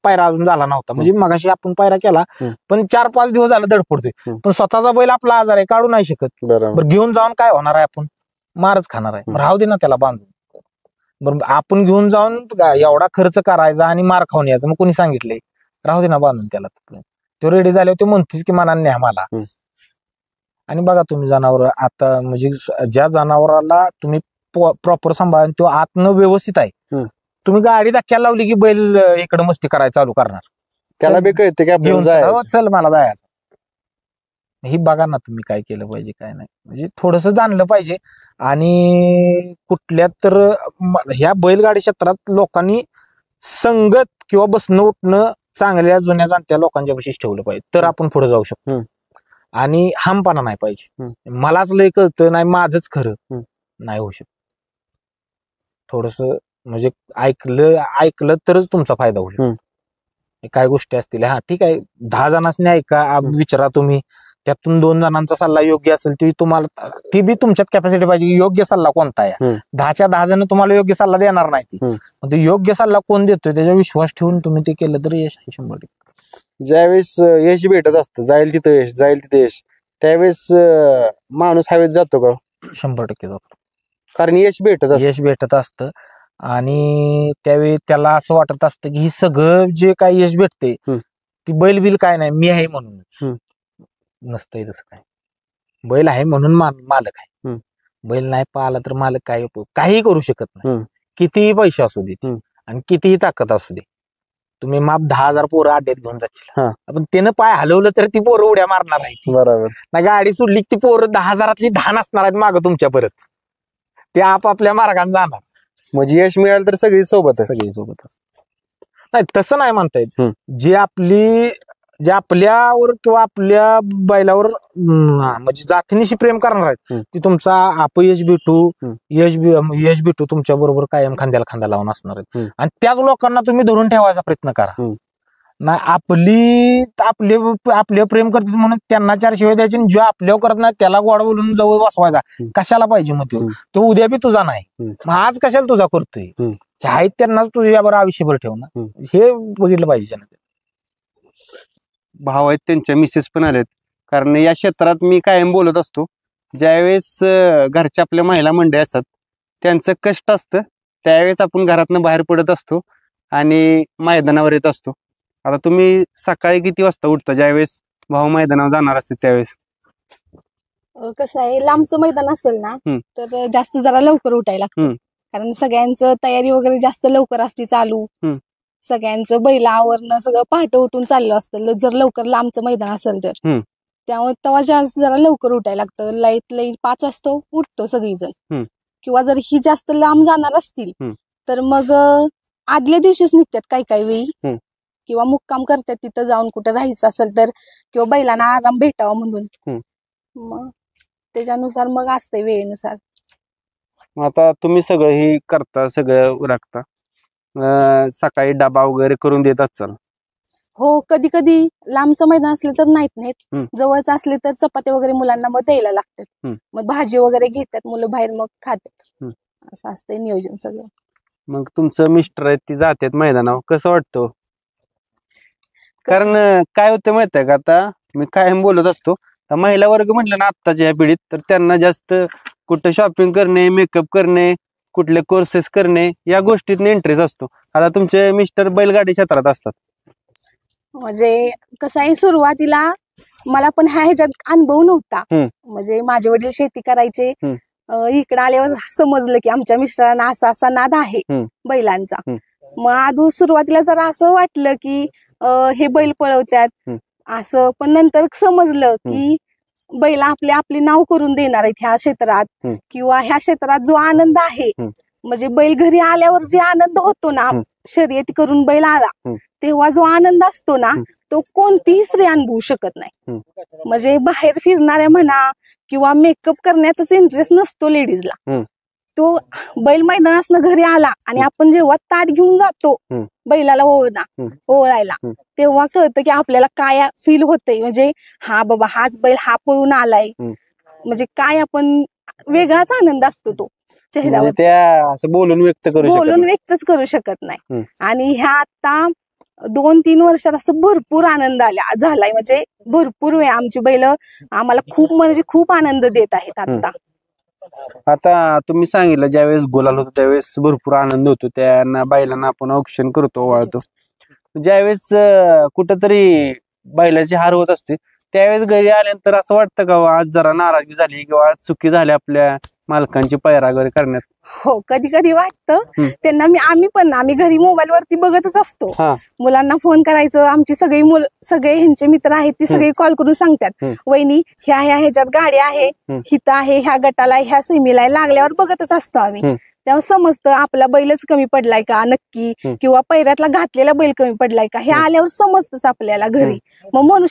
पायरा अजून झाला नव्हता. म्हणजे मगाशी आपण पायरा केला, पण 4-5 दिवस झाला धडपडतोय, पण स्वतःचा बैल आपला आजार आहे, काढू नाही शकत. बरं घेऊन जाऊन काय होणार आहे, आपण मारच खाणार आहे. राहू दे ना त्याला बांधून. बरं आपण घेऊन जाऊन एवढा खर्च करायचा आणि मार खाऊन यायचं, मग कोणी सांगितलंय? राहू दे ना बांधून त्याला. तो रेडी झाल्यावर तो म्हणतेस की मनाने न्या मला. आणि बघा तुम्ही जनावर आता म्हणजे ज्या जनावराला तुम्ही प्रॉपर सांभाळून तो आतनं व्यवस्थित आहे, तुम्ही गाडी धक्क्याला लावली की बैल इकडे मस्ती करायला चालू करणार. त्याला बी कळते की घेऊन चल मला जायचं. ही बघा ना तुम्ही काय केलं पाहिजे काय नाही, म्हणजे थोडस जाणलं पाहिजे. आणि कुठल्या तर ह्या बैलगाडी क्षेत्रात लोकांनी संगत किंवा बसणं उठणं चांगल्या जुन्या जाणत्या लोकांच्या विशेष ठेवलं पाहिजे, तर आपण पुढे जाऊ शकतो. आणि हमपणा नाही पाहिजे, मलाच लय कळतं नाही माझंच खरं नाही होऊ शकत. थोडस म्हणजे ऐकलं तरच तुमचा फायदा होईल. काय गोष्टी असतील, हा ठीक आहे 10 जणांनी ऐका, विचारा तुम्ही, त्यातून 2 जणांचा सल्ला योग्य असेल ती तुम्हाला, ती बी तुमच्यात कॅपॅसिटी पाहिजे की योग्य सल्ला कोणता आहे. 10च्या 10 जण तुम्हाला योग्य सल्ला देणार नाही, ती योग्य सल्ला कोण देतोय त्याच्यावर विश्वास ठेवून तुम्ही ते केलं तर यश 100%. ज्यावेळेस यश भेटत असतं, जाईल तिथं यश, जाईल तिथे यश, त्यावेळेस माणूस हवेत जातो का? 100% जातो, कारण यश भेटत असतं. आणि त्यावेळी त्याला असं वाटत असतं की ही सगळं जे काही यश भेटते ती बैल बिल काय नाही, मी आहे म्हणूनच. नसतंय तसं काय. बैल आहे म्हणून मालक आहे. बैल नाही पाहिला तर मालक काही करू शकत नाही. कितीही पैसे असू दे आणि कितीही ताकद असू दे, तुम्ही माप 10,000 पोरं अड्ड्यात घेऊन जाशील, पण त्यानं पाय हलवलं तर ती पोरं उड्या मारणार आहे. बरोबर ना. गाडी सोडली ती पोरं 10,000तली 10 नसणार आहेत मागं तुमच्या, परत ते आपापल्या मार्गाने जाणार. म्हणजे यश मिळालं तर सगळी सोबत असतात. नाही तसं नाही म्हणता येत. जे आपल्यावर किंवा आपल्या बैलावर म्हणजे जातीनिशी प्रेम करणार आहेत, ती तुमचा अपयश भेटू यश भेटू तुमच्या बरोबर कायम खांद्याला खांदा लावून असणार आहेत. आणि त्याच लोकांना तुम्ही धरून ठेवायचा प्रयत्न करा. नाही आपले प्रेम करतात म्हणून त्यांना 4 शिवाय द्यायचे, जो आपल्यावर करत नाही त्याला गोड बोलून जवळ बसवायचा. कशाला पाहिजे मग तो उद्या बी तुझा नाही, मग आज कशाला तुझा करतोय, हे आहेत त्यांनाच तुझ्याबरोबर आयुष्यभर ठेवणार. हे बघितलं पाहिजे. भाव आहेत त्यांच्या मिसेस पण आलेत, कारण या क्षेत्रात मी कायम बोलत असतो, ज्यावेळेस घरच्या आपल्या महिला मंडळी असतात त्यांचं कष्ट असतं त्यावेळेस आपण घरातनं बाहेर पडत असतो आणि मैदानावर येत असतो. आता तुम्ही सकाळी किती वाजता उठता ज्यावेळेस भाऊ मैदानावर जाणार असते त्यावेळेस? कसं आहे, लांबचं मैदान असेल ना तर जास्त जरा लवकर उठायला लागतं, कारण सगळ्यांचं तयारी वगैरे जास्त लवकर असते चालू. सगळ्यांचं बैल आवरणं सगळं पहाटे उठून चाललं असतं जर लवकर लांबचं मैदान असेल तर. त्यामुळे तेव्हा जास्त जरा लवकर उठायला लागतं. लाईट 5 वाजता उठतो सगळीजण, किंवा जर ही जास्त लांब जाणार असतील तर मग आदल्या दिवशीच निघतात काही वेळी, किंवा मुक्काम करतात तिथं जाऊन, कुठं राहायचं असेल तर, किंवा बैलांना आराम भेटावा म्हणून. मग त्याच्यानुसार मग असते वेळेनुसार. आता तुम्ही सगळं हे करता, सगळं राखता, सकाळी डबा वगैरे करून देत असाल? हो, कधी कधी लांबचं मैदान असलं तर नाहीत नेत, जवळच असले तर चपाती वगैरे मुलांना मग द्यायला लागतात. मग भाजी वगैरे घेतात मुलं बाहेर, मग खातात. असं असतंय नियोजन सगळं. मग तुमचं मिस्टर आहेत ती जातात मैदानावर, कसं वाटतं? कारण काय होतं माहिती आहे का, आता मी कायम बोलत असतो, महिला वर्ग म्हटलं ना आत्ताच्या या पिढीत, तर त्यांना जास्त कुठं शॉपिंग करणे, मेकअप करणे, कुठले कोर्सेस करणे, या गोष्टीत इंटरेस्ट असतो. आता तुमचे मिस्टर बैलगाडी क्षेत्रात असतात. म्हणजे कसं आहे, सुरुवातीला मला पण ह्याच्यात अनुभव नव्हता. म्हणजे माझे वडील शेती करायचे, इकडे आल्यावर समजलं की आमच्या मिस्टरांना असा असा नाद आहे बैलांचा. मग सुरुवातीला जरा असं वाटलं की हे बैल पळवतात असं, पण नंतर समजलं की बैल आपले नाव करून देणार आहेत ह्या क्षेत्रात, किंवा ह्या क्षेत्रात जो आनंद आहे, म्हणजे बैल घरी आल्यावर जे आनंद होतो ना, शर्यती करून बैल आला तेव्हा जो आनंद असतो ना, तो कोणतीही स्त्री अनुभवू शकत नाही. म्हणजे बाहेर फिरणाऱ्या म्हणा किंवा मेकअप करण्यातच इंटरेस्ट नसतो लेडीजला. तो बैल मैदानासनं घरी आला आणि आपण जेव्हा ताट घेऊन जातो बैलाला ओवळायला, तेव्हा कळतं की आपल्याला काय फील होतंय. म्हणजे हा बाबा, हाच बैल हा पळून आलाय, म्हणजे काय आपण वेगळाच आनंद असतो तो चेहऱ्यावर, त्या असं बोलून व्यक्तच करू शकत नाही. आणि ह्या आता 2-3 वर्षात असं भरपूर आनंद झालाय. म्हणजे भरपूर वेळ आमची बैल आम्हाला खूप आनंद देत आहेत. आता तुम्ही सांगितलं ज्यावेळेस गुलाल होतो त्यावेळेस भरपूर आनंद होतो, त्यांना बैलांना आपण औक्षण करतो, ओवाळतो. ज्यावेळेस कुठंतरी बैलाची हार होत असते त्यावेळेस घरी आल्यानंतर असं वाटतं का आज जरा नाराजगी झाली किंवा चुकी झाली आपल्या मालकांची पैरा वगैरे करण्यात? हो, कधी कधी वाटतं त्यांना. आम्ही घरी मोबाईल वरती बघतच असतो, मुलांना फोन करायचं. आमची सगळे ह्यांचे मित्र आहेत ती सगळे कॉल करून सांगतात, वहिनी ह्याच्यात गाडी आहे, हिथं आहे, ह्या गटाला, ह्या सेमीला लागल्यावर बघतच असतो आम्ही. तेव्हा समजतं आपला बैलच कमी पडलाय का नक्की, किंवा पैऱ्यातला घातलेला बैल कमी पडलाय का, हे आल्यावर समजतच आपल्याला घरी. मग म्हणून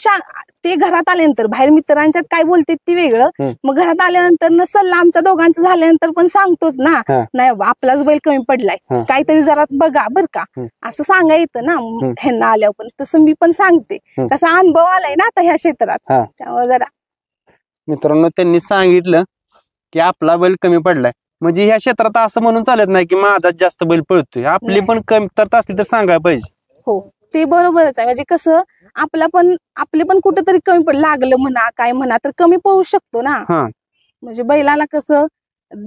ते घरात आल्यानंतर बाहेर मित्रांच्यात काय बोलते ती वेगळं, मग घरात आल्यानंतर सल्ला आमच्या दोघांचं झाल्यानंतर पण सांगतोच ना, नाही आपलाच बैल कमी पडलाय, काहीतरी जरा बघा बर का, असं सांगा येतं ना ह्यांना आल्यावर. पण तसं मी पण सांगते, कसा अनुभव आलाय ना आता ह्या क्षेत्रात, त्यामुळे जरा. मित्रांनो, त्यांनी सांगितलं की आपला बैल कमी पडलाय, म्हणजे ह्या क्षेत्रात असं म्हणून चालत नाही की माझा जास्त बैल पळतोय, आपली पण कमतरता असली तर सांगायला पाहिजे. हो, ते बरोबरच आहे. म्हणजे कसं आपले पण कुठेतरी कमी लागलं म्हणा, काय म्हणा, तर कमी पळू शकतो ना. म्हणजे बैलाला कसं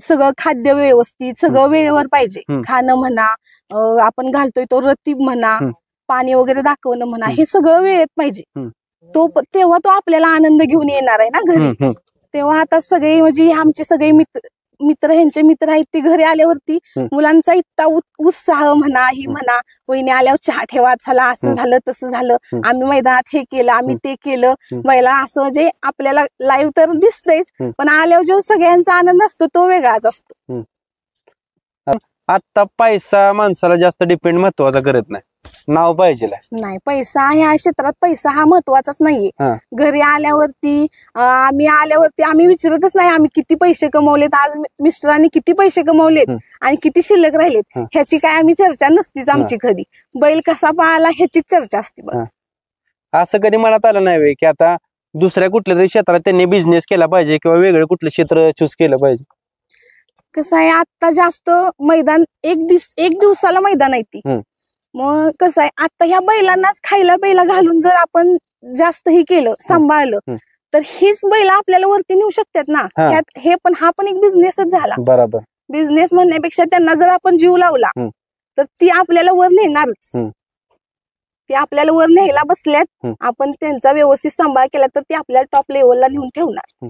सगळं खाद्य व्यवस्थित, सगळं वेळेवर पाहिजे. खाणं म्हणा, आपण घालतोय तो रतीब म्हणा, पाणी वगैरे दाखवणं म्हणा, हे सगळं वेळेत पाहिजे. तेव्हा तो आपल्याला आनंद घेऊन येणार आहे ना घरी. तेव्हा आता सगळे म्हणजे आमचे सगळे ह्यांचे मित्र आहेत ते घरी आल्यावरती मुलांचा इतका उत्साह म्हणा, ही म्हणा, वहिनी आल्यावर चहा ठेवा, चला असं झालं तसं झालं, आम्ही मैदानात हे केलं, आम्ही ते केलं. बैला असं म्हणजे आपल्याला लाईव्ह तर दिसतंयच, पण आल्यावर जो सगळ्यांचा आनंद असतो तो वेगळाच असतो. आता पैसा माणसाला जास्त डिपेंड महत्वाचा करत नाही, नाव पाहिजे नाही. पैसा ह्या क्षेत्रात पैसा हा महत्वाचाच नाहीये. घरी आल्यावरती आम्ही विचारतच नाही आम्ही किती पैसे कमवलेत, आज मिस्टरांनी किती पैसे कमवलेत आणि किती शिल्लक राहिलेत, ह्याची काय आम्ही चर्चा नसतीच आमची. कधी बैल कसा पाळला ह्याची चर्चा असते बघ. असं कधी मनात आलं नाही की आता दुसऱ्या कुठल्या तरी क्षेत्रात त्यांनी बिझनेस केला पाहिजे किंवा वेगळं कुठलं क्षेत्र चूज केलं पाहिजे? कसं आहे, आता जास्त मैदान एक दिवसाला मैदान आहे ती. मग कसं आहे, आता ह्या बैलांनाच खायला बैला घालून जर आपण जास्त ही केलं, सांभाळलं, तर हीच बैला आपल्याला वरती नेऊ शकतात ना. हा पण एक बिझनेसच झाला. बरोबर. बिझनेस म्हणण्यापेक्षा त्यांना जर आपण जीव लावला तर ती आपल्याला वर नेणारच. ते आपल्याला वर न्यायला बसल्यात, आपण त्यांचा व्यवस्थित सांभाळ केला तर ते आपल्याला टॉप लेवलला नेऊन ठेवणार.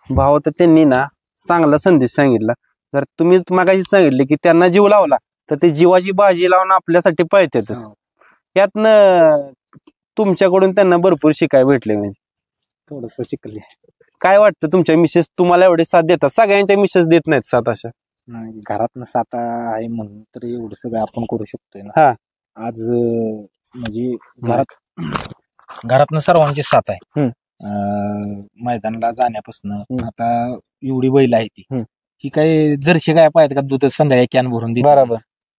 भाऊ तर त्यांनी ना चांगला संदेश सांगितला. जर तुम्हीच मागाशी सांगितले की त्यांना जीव लावला तर ते जीवाची बाजी लावून आपल्यासाठी पळतातच. यातनं तुमच्याकडून त्यांना भरपूर शिकाय भेटले, म्हणजे थोडस शिकले. काय वाटतं तुमच्या मिसेस तुम्हाला एवढे साथ देतात? सगळ्यांच्या मिसेस देत नाहीत साथ अशा. घरातनं साथ आहे म्हणून तर एवढं सगळं आपण करू शकतोय हा. ना. आज म्हणजे घरातनं सर्वांची साथ आहे. मैदानाला जाण्यापासून आता एवढी बैल आहे ती काही जर्शी काय पाहिजे का दूध संध्याकाळी कॅन भरून देते. बरोबर.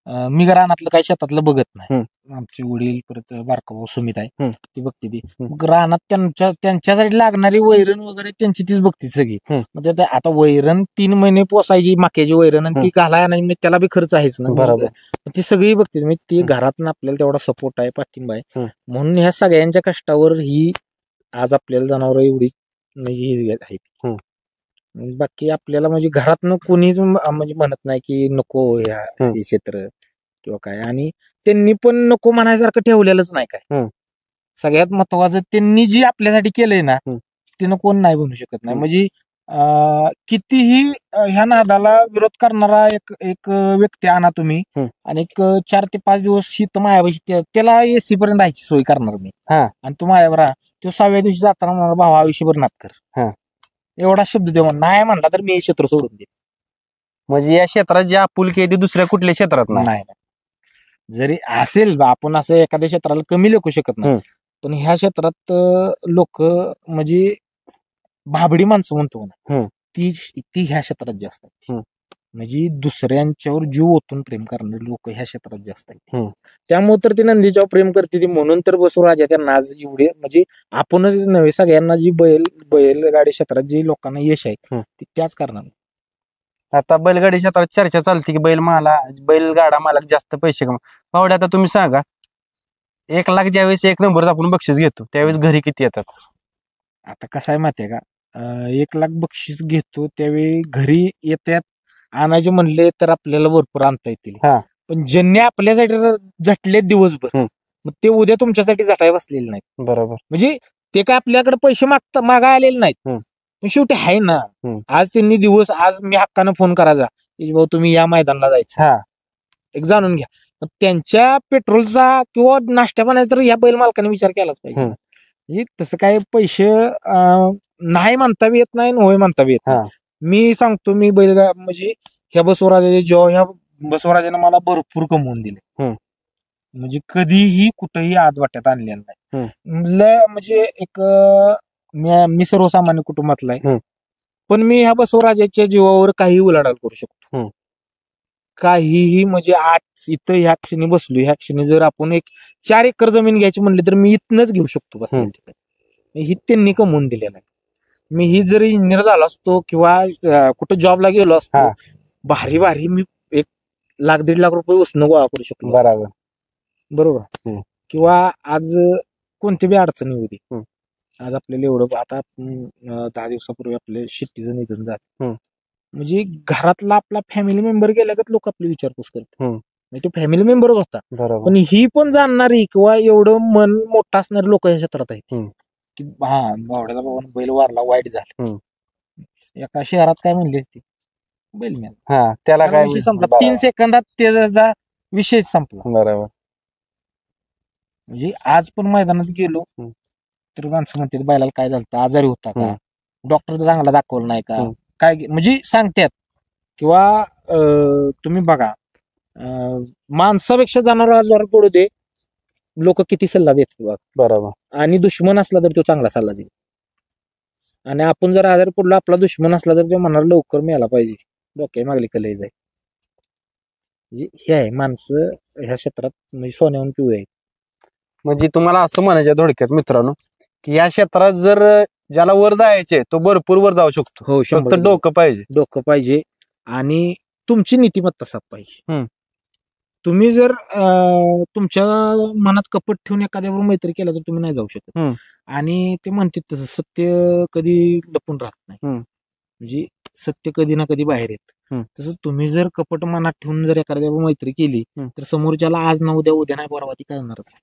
मी रानातलं काही शेतातलं बघत नाही. आमचे वडील परत बारका भाऊ सुमित आहे ती बघते ती. मग रानात त्यांच्यासाठी लागणारी वैरण वगैरे त्यांची तीच बघते सगळी. मग आता वैरण 3 महिने पोसायची मक्याची वैरण आणि ती घालाय नाही, मग त्याला बी खर्च आहेच ना. बरोबर. ती सगळी बघते. मी ती घरातून आपल्याला तेवढा सपोर्ट आहे, पाठिंबा आहे. म्हणून ह्या सगळ्यांच्या कष्टावर ही आज आपल्याला जनावर एवढी म्हणजे आहेत. बाकी आपल्याला म्हणजे घरातनं कोणीच म्हणजे म्हणत नाही की नको हे क्षेत्र किंवा काय. आणि त्यांनी पण नको म्हणायसारखं ठेवलेलंच नाही काय. सगळ्यात महत्वाचं त्यांनी जी आपल्यासाठी केलंय ना त्यानं कोण नाही बनू शकत नाही. म्हणजे कितीही ह्या नादाला विरोध करणारा एक व्यक्ती आणा तुम्ही आणि एक 4 ते 5 दिवस शीत मायापाशी त्याला एसी पर्यंत राहायची सोय करणार मी. आणि तो मायावर तो 6व्या दिवशी जाताना म्हणणार भावा आयुष्यभर नात कर. एवढा शब्द देऊ नाही म्हणला तर मी हे क्षेत्र सोडून दे. म्हणजे या क्षेत्रात जी आपुलकी आहे ती दुसऱ्या कुठल्या क्षेत्रात नाही. जरी असेल आपण असं एखाद्या क्षेत्राला कमी लेखू शकत नाही, पण ह्या क्षेत्रात लोक म्हणजे भाबडी माणसं म्हणतो ना ती ह्या क्षेत्रात जास्त आहेत. म्हणजे दुसऱ्यांच्यावर जीव ओतून प्रेम करणारे लोक ह्या क्षेत्रात जास्त आहेत. त्यामुळे तर ते नंदीच्यावर प्रेम करते ती. म्हणून तर बसवराजा त्यांना आज एवढे म्हणजे आपणच नव्हे सगळ्यांना जी बैलगाडी क्षेत्रात जी लोकांना यश आहे त्याच कारणाने. आता बैलगाडी क्षेत्रात चर्चा चालते की बैलगाडा मालक जास्त पैसे कमा. भावड्या आता तुम्ही सांगा, 1 लाख ज्यावेळेस 1 नंबर आपण बक्षीस घेतो त्यावेळेस घरी किती येतात? आता कसं आहे माहितीये का, 1 लाख बक्षीस घेतो त्यावेळी घरी येतात आणायचे म्हणले तर आपल्याला भरपूर आणता येतील. पण ज्यांनी आपल्यासाठी झटले दिवसभर मग ते उद्या तुमच्यासाठी झटाय बसलेले नाहीत. बरोबर. म्हणजे ते काय आपल्याकडे पैसे मागाय आलेले नाहीत. पण शेवटी आहे ना, आज त्यांनी दिवस आज मी हक्कानं फोन करायचा की भाऊ तुम्ही या मैदानाला जायचं एक जाणून घ्या. त्यांच्या पेट्रोलचा किंवा नाश्त्या पाण्याचा तर या बैल मालकाने विचार केलाच पाहिजे. म्हणजे तसं काय पैसे नाही म्हणता बी येत नाही, होय म्हणता बी येत नाही. मी सांगतो मी म्हणजे ह्या बसवराजाचे ह्या बसवराजाने मला भरपूर कमवून दिले. म्हणजे कधीही कुठेही आद वाट्यात आणलेलं नाही. म्हणजे एक मी सर्वसामान्य कुटुंबातला आहे, पण मी ह्या बसवराजाच्या जीवावर काही उलाढाल करू शकतो. काहीही म्हणजे आज इथं ह्या क्षणी बसलो, ह्या क्षणी जर आपण एक 4 एकर जमीन घ्यायची म्हणली तर मी इथनच घेऊ शकतो बस. ही त्यांनी कमवून दिलेलं आहे. मी ही जर इंजिनियर झालो असतो किंवा कुठं जॉबला गेलो असतो भारी भारी मी 1 लाख 1.5 लाख रुपये उसनं गोळा करू शकतो. बरोबर. किंवा आज कोणती बी अडचणी होती, आज आपल्याला एवढं आता 10 दिवसापूर्वी आपल्या शेट्टीचं निधन झालं. म्हणजे घरातला आपला फॅमिली मेंबर गेल्यागत लोक आपली विचारपूस करतात. म्हणजे तो फॅमिली मेंबरच होता, पण ही पण जाणणारी किंवा एवढं मन मोठं असणारे लोक या क्षेत्रात आहेत की भावड्याचा भाऊ बैल वारला वाईट झालं. एका शहरात काय म्हणली असती बैल मेला, त्याला काय विषय संपला 3 सेकंदात त्याचा विषय संपला. बरोबर. म्हणजे आज पण मैदानात गेलो तर माणसं म्हणतात बैलाला काय झालं, आजारी होता का, डॉक्टर चांगला दाखवला नाही का, काय म्हणजे सांगतात. किंवा तुम्ही बघा माणसापेक्षा जनावर आजार पडू दे लोक किती सल्ला देतात. बरोबर. आणि दुश्मन असला तर तो चांगला सल्ला देईल. आणि आपण जर आजारी पडलो आपला दुश्मन असला तर तो म्हणणार लवकर मिळाला पाहिजे, डोक्या मागली कलई जाईल. म्हणजे हे आहे माणसं ह्या क्षेत्रात म्हणजे सोन्याहून पिवळे आहेत. म्हणजे तुम्हाला असं म्हणायचं थोडक्यात मित्रांनो की या क्षेत्रात जर ज्याला वर जायचे तो भरपूर वर जाऊ शकतो. हो, फक्त डोकं पाहिजे आणि तुमची नीतिमत्ता साफ पाहिजे. तुम्ही जर तुमच्या मनात कपट ठेवून एखाद्यावर मैत्री केला तर तुम्ही नाही जाऊ शकत. आणि ते म्हणतात तसं सत्य कधी लपून राहत नाही. म्हणजे सत्य कधी ना कधी बाहेर येत. तसं तुम्ही जर कपट मनात ठेवून जर एखाद्यावर मैत्री केली तर समोरच्याला आज ना उद्या नाही परवा ती करणारच.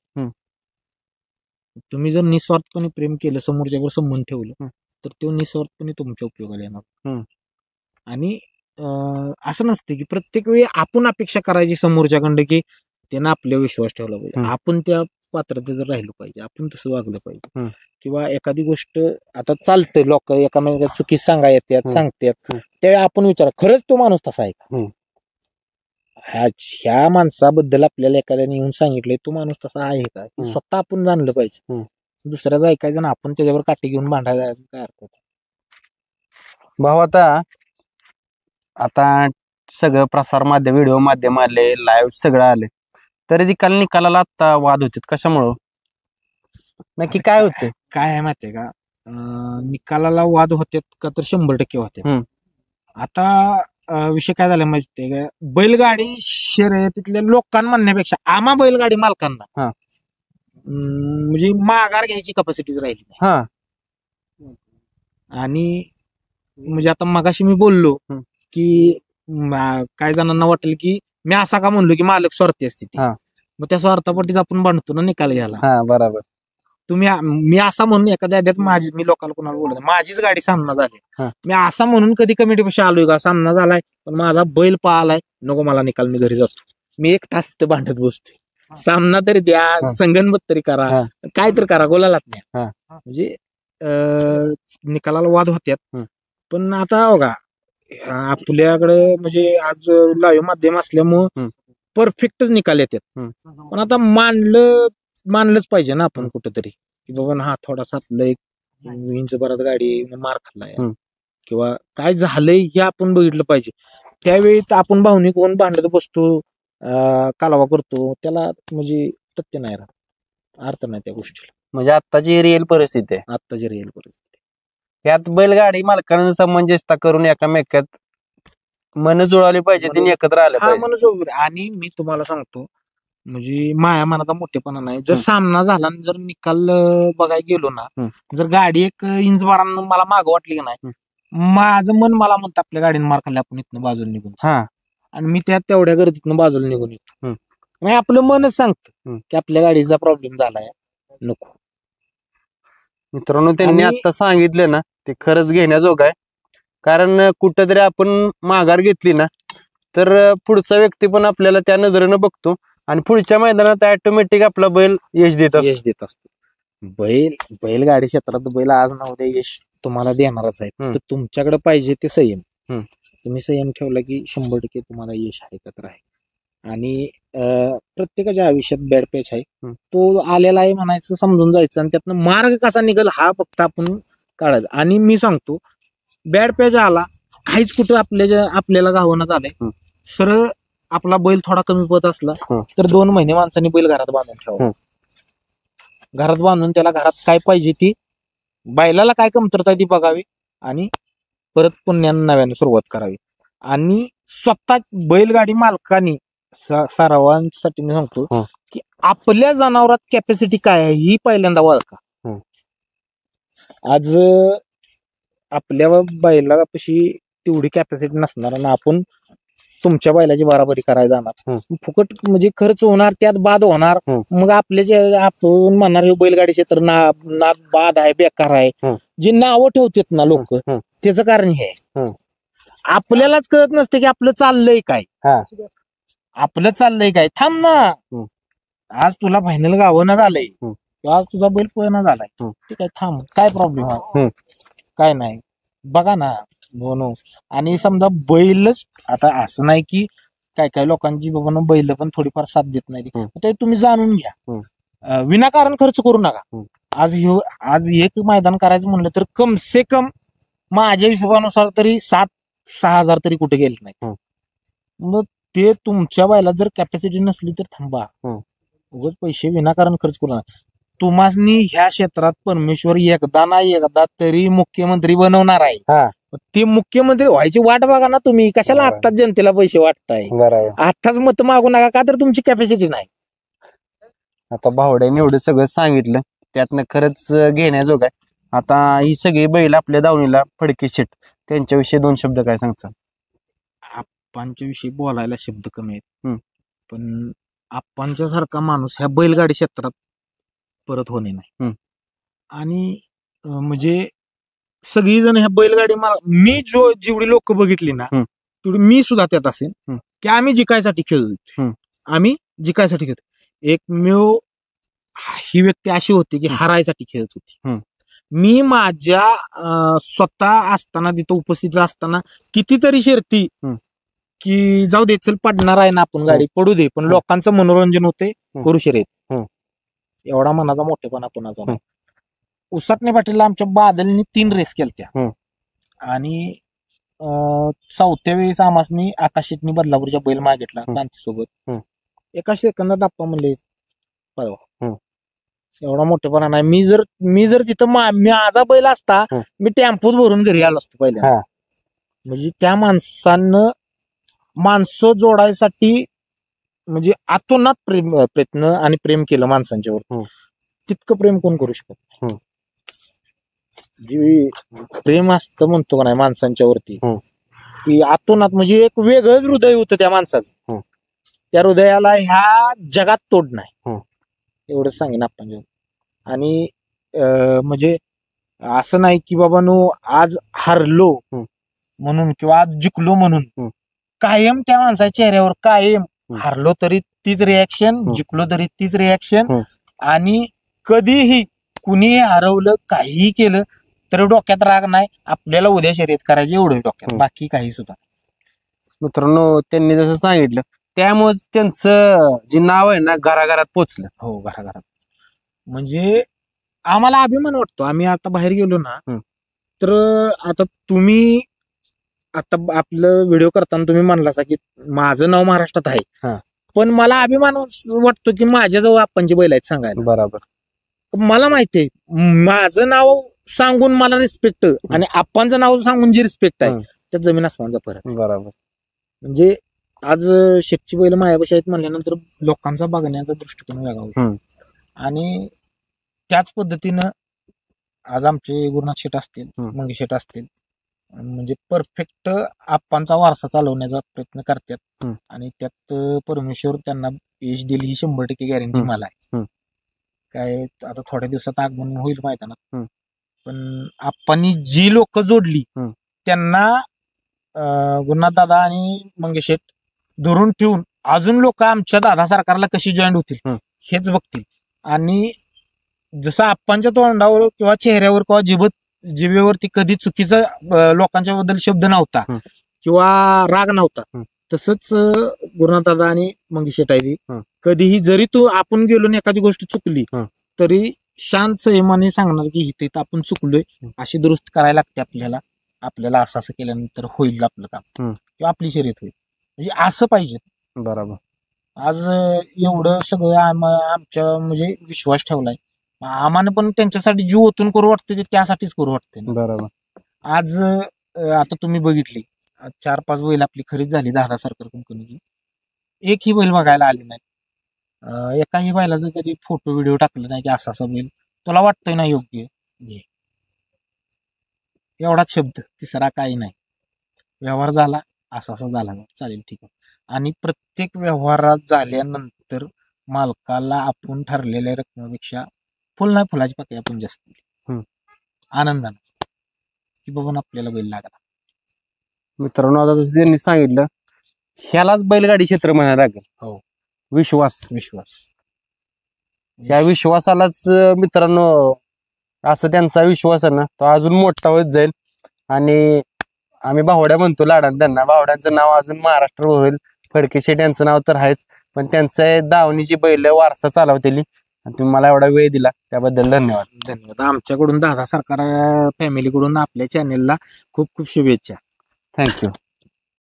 तुम्ही जर निस्वार्थपणे प्रेम केलं, समोरच्यावर संबंध ठेवलं तर तो निस्वार्थपणे तुमच्या उपयोगाला येणार. आणि असं नसते की प्रत्येक वेळी आपण अपेक्षा करायची समोरच्याकडं की त्यानं आपल्यावर विश्वास ठेवला पाहिजे. आपण त्या पात्रतेचं राहिलं पाहिजे, आपण तसं वागलं पाहिजे. किंवा एखादी गोष्ट आता चालतंय, लोक एकामेका चुकी सांगा येतात, सांगतात, त्यावेळी आपण विचार खरंच तो माणूस तसा आहे का? ह्या माणसाबद्दल आपल्याला एखाद्याने येऊन सांगितलंय, तो माणूस तसा आहे का? हे स्वतः आपण जाणलं पाहिजे. दुसऱ्याचं ऐकायचं ना आपण त्याच्यावर काठी घेऊन भांडायला काय अर्थ? भाऊ आता सगळं प्रसार माध्यम, व्हिडिओ माध्यम आले, लाईव्ह सगळं आले, तरी निकालाला आता वाद होते, कशामुळं नक्की काय होते? काय आहे माहितीये का, निकालाला वाद होते का तर 100% होते. आता विषय काय झाला माहितीये का, बैलगाडी शर्यतीतल्या लोकांना म्हणण्यापेक्षा आम्हा बैलगाडी मालकांना म्हणजे माघार घ्यायची कॅपॅसिटीच राहिली नाही. आणि म्हणजे आता मगाशी मी बोललो की काय जणांना वाटेल की मी असा का म्हणलो की मालक स्वार्थी असते, मग त्या स्वार्थापोटीच आपण बांधतो ना निकाल घ्यायला. बरोबर. मी असा म्हणून एखाद्या अड्ड्यात मी लोकांना कोणाला बोलत माझीच गाडी सामना झाली, मी असा म्हणून कधी कमिटी पेक्षा आलोय का सामना झालाय पण माझा बैल पळालाय, नको मला निकाल, मी घरी जातो. मी 1 तास तिथे भांडत बसतोय, सामना तरी द्या, संगणमत तरी करा, काय तर करा, गोलालाच नाही. म्हणजे निकालाला वाद होत्यात. पण आता बघा आपल्याकडे म्हणजे आज लाईव्ह माध्यम असल्यामुळं परफेक्टच निकाल येतात. पण आता मानलंच पाहिजे ना आपण कुठंतरी की बाबा हा थोडासा आपलं 1 इंच भरात गाडी मार खाल्लाय किंवा काय झालंय हे आपण बघितलं पाहिजे. त्यावेळी आपण भावनिक होऊन भांडत बसतो, कालवा करतो, त्याला म्हणजे तथ्य नाही राहत, अर्थ नाही त्या गोष्टीला. म्हणजे आत्ताची रिअल परिस्थिती आहे, आत्ताची रिअल परिस्थिती. यात बैलगाडी मालकांना समंजसता करून एकामेकात मन जुळवली पाहिजे, तिने एकत्र आलं पाहिजे. मन. आणि मी तुम्हाला सांगतो म्हणजे माया मनाचा मोठेपणा नाही, जर सामना झाला आणि जर निकाल बघायला गेलो ना, जर गाडी 1 इंच भरानं मला मागं वाटली की नाही, माझं मन मला म्हणतं आपल्या गाडीने मार खाल्ला, आपण इथनं बाजूला निघून. आणि मी तेवढ्या गर्दीतनं बाजूला निघून येतो. म्हणजे आपलं मनच सांगतं की आपल्या गाडीचा प्रॉब्लेम झालाय, नको. मित्रांनो, त्यांनी आता सांगितलं ना ते खरंच घेण्याजोग आहे. कारण कुठंतरी आपण माघार घेतली ना तर पुढचा व्यक्ती पण आपल्याला त्या नजरेनं बघतो आणि पुढच्या मैदानात ऑटोमॅटिक आपला बैल यश देत असतो. बैलगाडी क्षेत्रात बैल आज ना उद्या यश तुम्हाला देणारच आहे. तर तुमच्याकडे पाहिजे ते संयम. तुम्ही संयम ठेवला की 100% तुम्हाला यश आहे एकत्र आहे. आणि प्रत्येकाच्या आयुष्यात बॅड पॅच आहे, तो आलेला आहे म्हणायचं, समजून जायचं आणि त्यातनं मार्ग कसा निघेल हा फक्त आपण काढायचा. आणि मी सांगतो बॅड पॅच आला, काहीच कुठं आपल्याला गावण्यात आलंय, सरळ आपला बैल थोडा कमी पत असला तर 2 महिने माणसांनी बैल घरात बांधून ठेवा. घरात बांधून त्याला घरात काय पाहिजे ती, बैलाला काय कमतरता ती बघावी आणि परत पुन्हा नव्याने सुरुवात करावी. आणि स्वतः बैलगाडी मालकांनी सरावांसाठी मी सांगतो की आपल्या जनावरात कॅपॅसिटी काय आहे ही पहिल्यांदा ओळखा. आज आपल्या बैलापाशी तेवढी कॅपॅसिटी नसणार आणि आपण तुमच्या बैलाची बराबरी करायला जाणार, फुकट म्हणजे खर्च होणार, त्यात बाद होणार. मग आपले जे आपण म्हणणार हे बैलगाडी क्षेत्र ना बाद आहे, बेकार आहे, जे नावं ठेवतात ना लोक, त्याचं कारण हे आहे आपल्यालाच कळत नसते की आपलं चाललंय काय, आपलं चाललंय काय. थांब ना, आज तुला फायनल गावं झालंय, आज तुझा बैल पळणं झालाय, ठीक आहे, थांब, काय प्रॉब्लेम आहे, काय नाही, बघा ना. म्हणून आणि समजा बैलच आता असं नाही की काय लोकांची बाबा बैल पण थोडीफार साथ देत नाही, ते तुम्ही जाणून घ्या. विनाकारण खर्च करू नका. आज एक मैदान करायचं म्हणलं तर कम से कम माझ्या हिशोबानुसार तरी 7-6 हजार तरी कुठे गेले नाही. मग ते तुमच्या बैला जर कॅपॅसिटी नसली तर थांबा, उगाच पैसे विनाकारण खर्च करू नका. तुम्हासनी ह्या क्षेत्रात परमेश्वर एकदा ना एकदा तरी मुख्यमंत्री बनवणार आहे. ते मुख्यमंत्री व्हायची वाट बघा ना तुम्ही, कशाला आत्ताच जनतेला पैसे वाटताय, आत्ताच मत मागू नका का तर तुमची कॅपॅसिटी नाही. आता भावड्याने एवढं सगळं सांगितलं, त्यातनं खरंच घेण्याजोग आहे. आता ही सगळी बैल आपल्या दावणीला फडके शेट, त्यांच्याविषयी 2 शब्द काय सांगता? आप्पांच्या विषयी बोलायला शब्द कमी आहेत, पण आप्पांच्या सारखा माणूस ह्या बैलगाडी क्षेत्रात परत होणे नाही. आणि म्हणजे सगळी जण ह्या बैलगाडी मी जेवढी लोक बघितली ना तेवढी मी सुद्धा त्यात असेल की आम्ही जिकायसाठी खेळतो, आम्ही जिकायसाठी खेळतो. एकमेव ही व्यक्ती अशी होती की हारायसाठी खेळत होती. हम्म. मी माझ्या स्वतः असताना तिथं उपस्थित असताना कितीतरी शर्ती हम्म. की जाऊ दे चल पडणार आहे ना आपण गाडी पडू दे पण लोकांचं मनोरंजन होते करू शर्यत. एवढा मनाचा मोठेपणा कोणाचा नाही. उसाटणे पाटीलला आमच्या बादलनी 3 रेस केलत्या आणि 4थ्या वेळेस आमासनी आकाश शेटनी बदलापूरच्या बैल मागितला क्रांतीसोबत. एका सेकंदात आप्पा म्हणले पळवा. एवढा मोठेपणा नाही. मी जर तिथं माझा बैल असता मी टेम्पोत भरून घरी आलो असतो पहिल्या. म्हणजे त्या माणसं जोडायसाठी म्हणजे आतोनात प्रयत्न आणि प्रेम केलं माणसांच्यावर. तितकं प्रेम कोण करू शकत नाही. जे प्रेम असतं म्हणतो का नाही माणसांच्या वरती ती आतोनात म्हणजे एक वेगळंच हृदय होतं त्या माणसाचं. त्या हृदयाला ह्या जगात तोड नाही एवढंच सांगेन आपण. आणि म्हणजे असं नाही की बाबा नो आज हारलो म्हणून किंवा आज जिंकलो म्हणून. कायम त्या माणसाच्या चेहऱ्यावर कायम हारलो तरी तीच रिॲक्शन, जिंकलो तरी तीच रिॲक्शन. आणि कधीही कुणीही हरवलं काहीही केलं तर डोक्यात राग नाही. आपल्याला उद्या शर्यत करायची एवढं डोक्यात, बाकी काही सुद्धा. मित्रांनो त्यांनी जसं सांगितलं त्यामुळे त्यांचं जे नाव आहे ना घराघरात पोचलं. हो घराघरात. म्हणजे आम्हाला अभिमान वाटतो. आम्ही आता बाहेर गेलो ना तर आता तुम्ही आता आपलं व्हिडिओ करताना तुम्ही म्हणलासा की माझं नाव महाराष्ट्रात आहे पण मला अभिमान वाटतो की माझ्याजवळ आपणची बैल आहेत सांगायला. बरोबर. मला माहितीये माझं नाव सांगून मला रिस्पेक्ट आणि आपणचं नाव सांगून जी रिस्पेक्ट आहे त्यात जमीन आसमानचा फरक. बरोबर. म्हणजे आज शेतची बैल मायापाशी आहेत म्हणल्यानंतर लोकांचा बघण्याचा दृष्टिकोन वेगळा होतो. आणि त्याच पद्धतीनं आज आमचे गुरुनाथ शेठ असतील, मंगेश शेठ असतील म्हणजे परफेक्ट आप्पांचा वारसा चालवण्याचा प्रयत्न करतात. आणि त्यात परमेश्वर त्यांना यश दिली ही 100% गॅरंटी मला आहे. काय आता थोड्या दिवसात आगमन होईल मैदानात पण आप्पांनी जी लोक जोडली त्यांना गुरुनाथ दादा आणि मंगेश शेठ धरून ठेवून अजून लोक आमच्या दादा सरकारला कशी जॉईन होतील हेच बघतील. आणि जसं आप्पांच्या तोंडावर किंवा चेहऱ्यावर किंवा जिभेवरती कधी चुकीचा लोकांच्या बद्दल शब्द नव्हता किंवा राग नव्हता तसंच गुरुनाथ दादा आणि मंगेश शेठ आहे. कधीही जरी आपण गेलो एखादी गोष्ट चुकली तरी शांत संयमाने सांगणार की इथे आपण चुकलोय, अशी दुरुस्त करायला लागते आपल्याला असं केल्यानंतर होईल आपलं काम किंवा आपली शर्यत होईल. म्हणजे असं पाहिजे. बरोबर. आज एवढं सगळं आमच्या म्हणजे विश्वास ठेवलाय. आम्हाला पण त्यांच्यासाठी जीव ओतून करू वाटते ते त्यासाठीच करू वाटते. बरोबर. आज आता तुम्ही बघितली 4-5 बैल आपली खरीद झाली दादा सरकार कंपनीची. एकही बैल बघायला आले नाही. एकाही बैलाचं कधी फोटो व्हिडिओ टाकलं नाही की असा बैल तुला वाटतोय ना योग्य घे. एवढाच शब्द, तिसरा काही नाही. व्यवहार झाला असा झाला चालेल ठीक आहे. आणि प्रत्येक व्यवहारात झाल्यानंतर मालकाला आपण ठरलेल्या रकमेपेक्षा फुल नाही फुलाची पाकळी आपण जास्त दिली आनंदाने की बघून आपल्याला बैल लागला. मित्रांनो आता जसं त्यांनी सांगितलं ह्यालाच बैलगाडी क्षेत्र म्हणायला लागेल. हो. विश्वास. या विश्वासालाच मित्रांनो असं त्यांचा विश्वास आहे ना तो अजून मोठा होत जाईल. आणि आम्ही भावड्या म्हणतो लाडान त्यांना. भावड्यांचं नाव अजून महाराष्ट्र होईल. फडके शेठ यांचं नाव तर आहेच पण त्यांचं दावणीची बैल वारसा चालवतेली. तुम्ही मला एवढा वेळ दिला त्याबद्दल धन्यवाद. आमच्याकडून दादा सरकार फॅमिलीकडून आपल्या चॅनेलला खूप खूप शुभेच्छा. थँक्यू.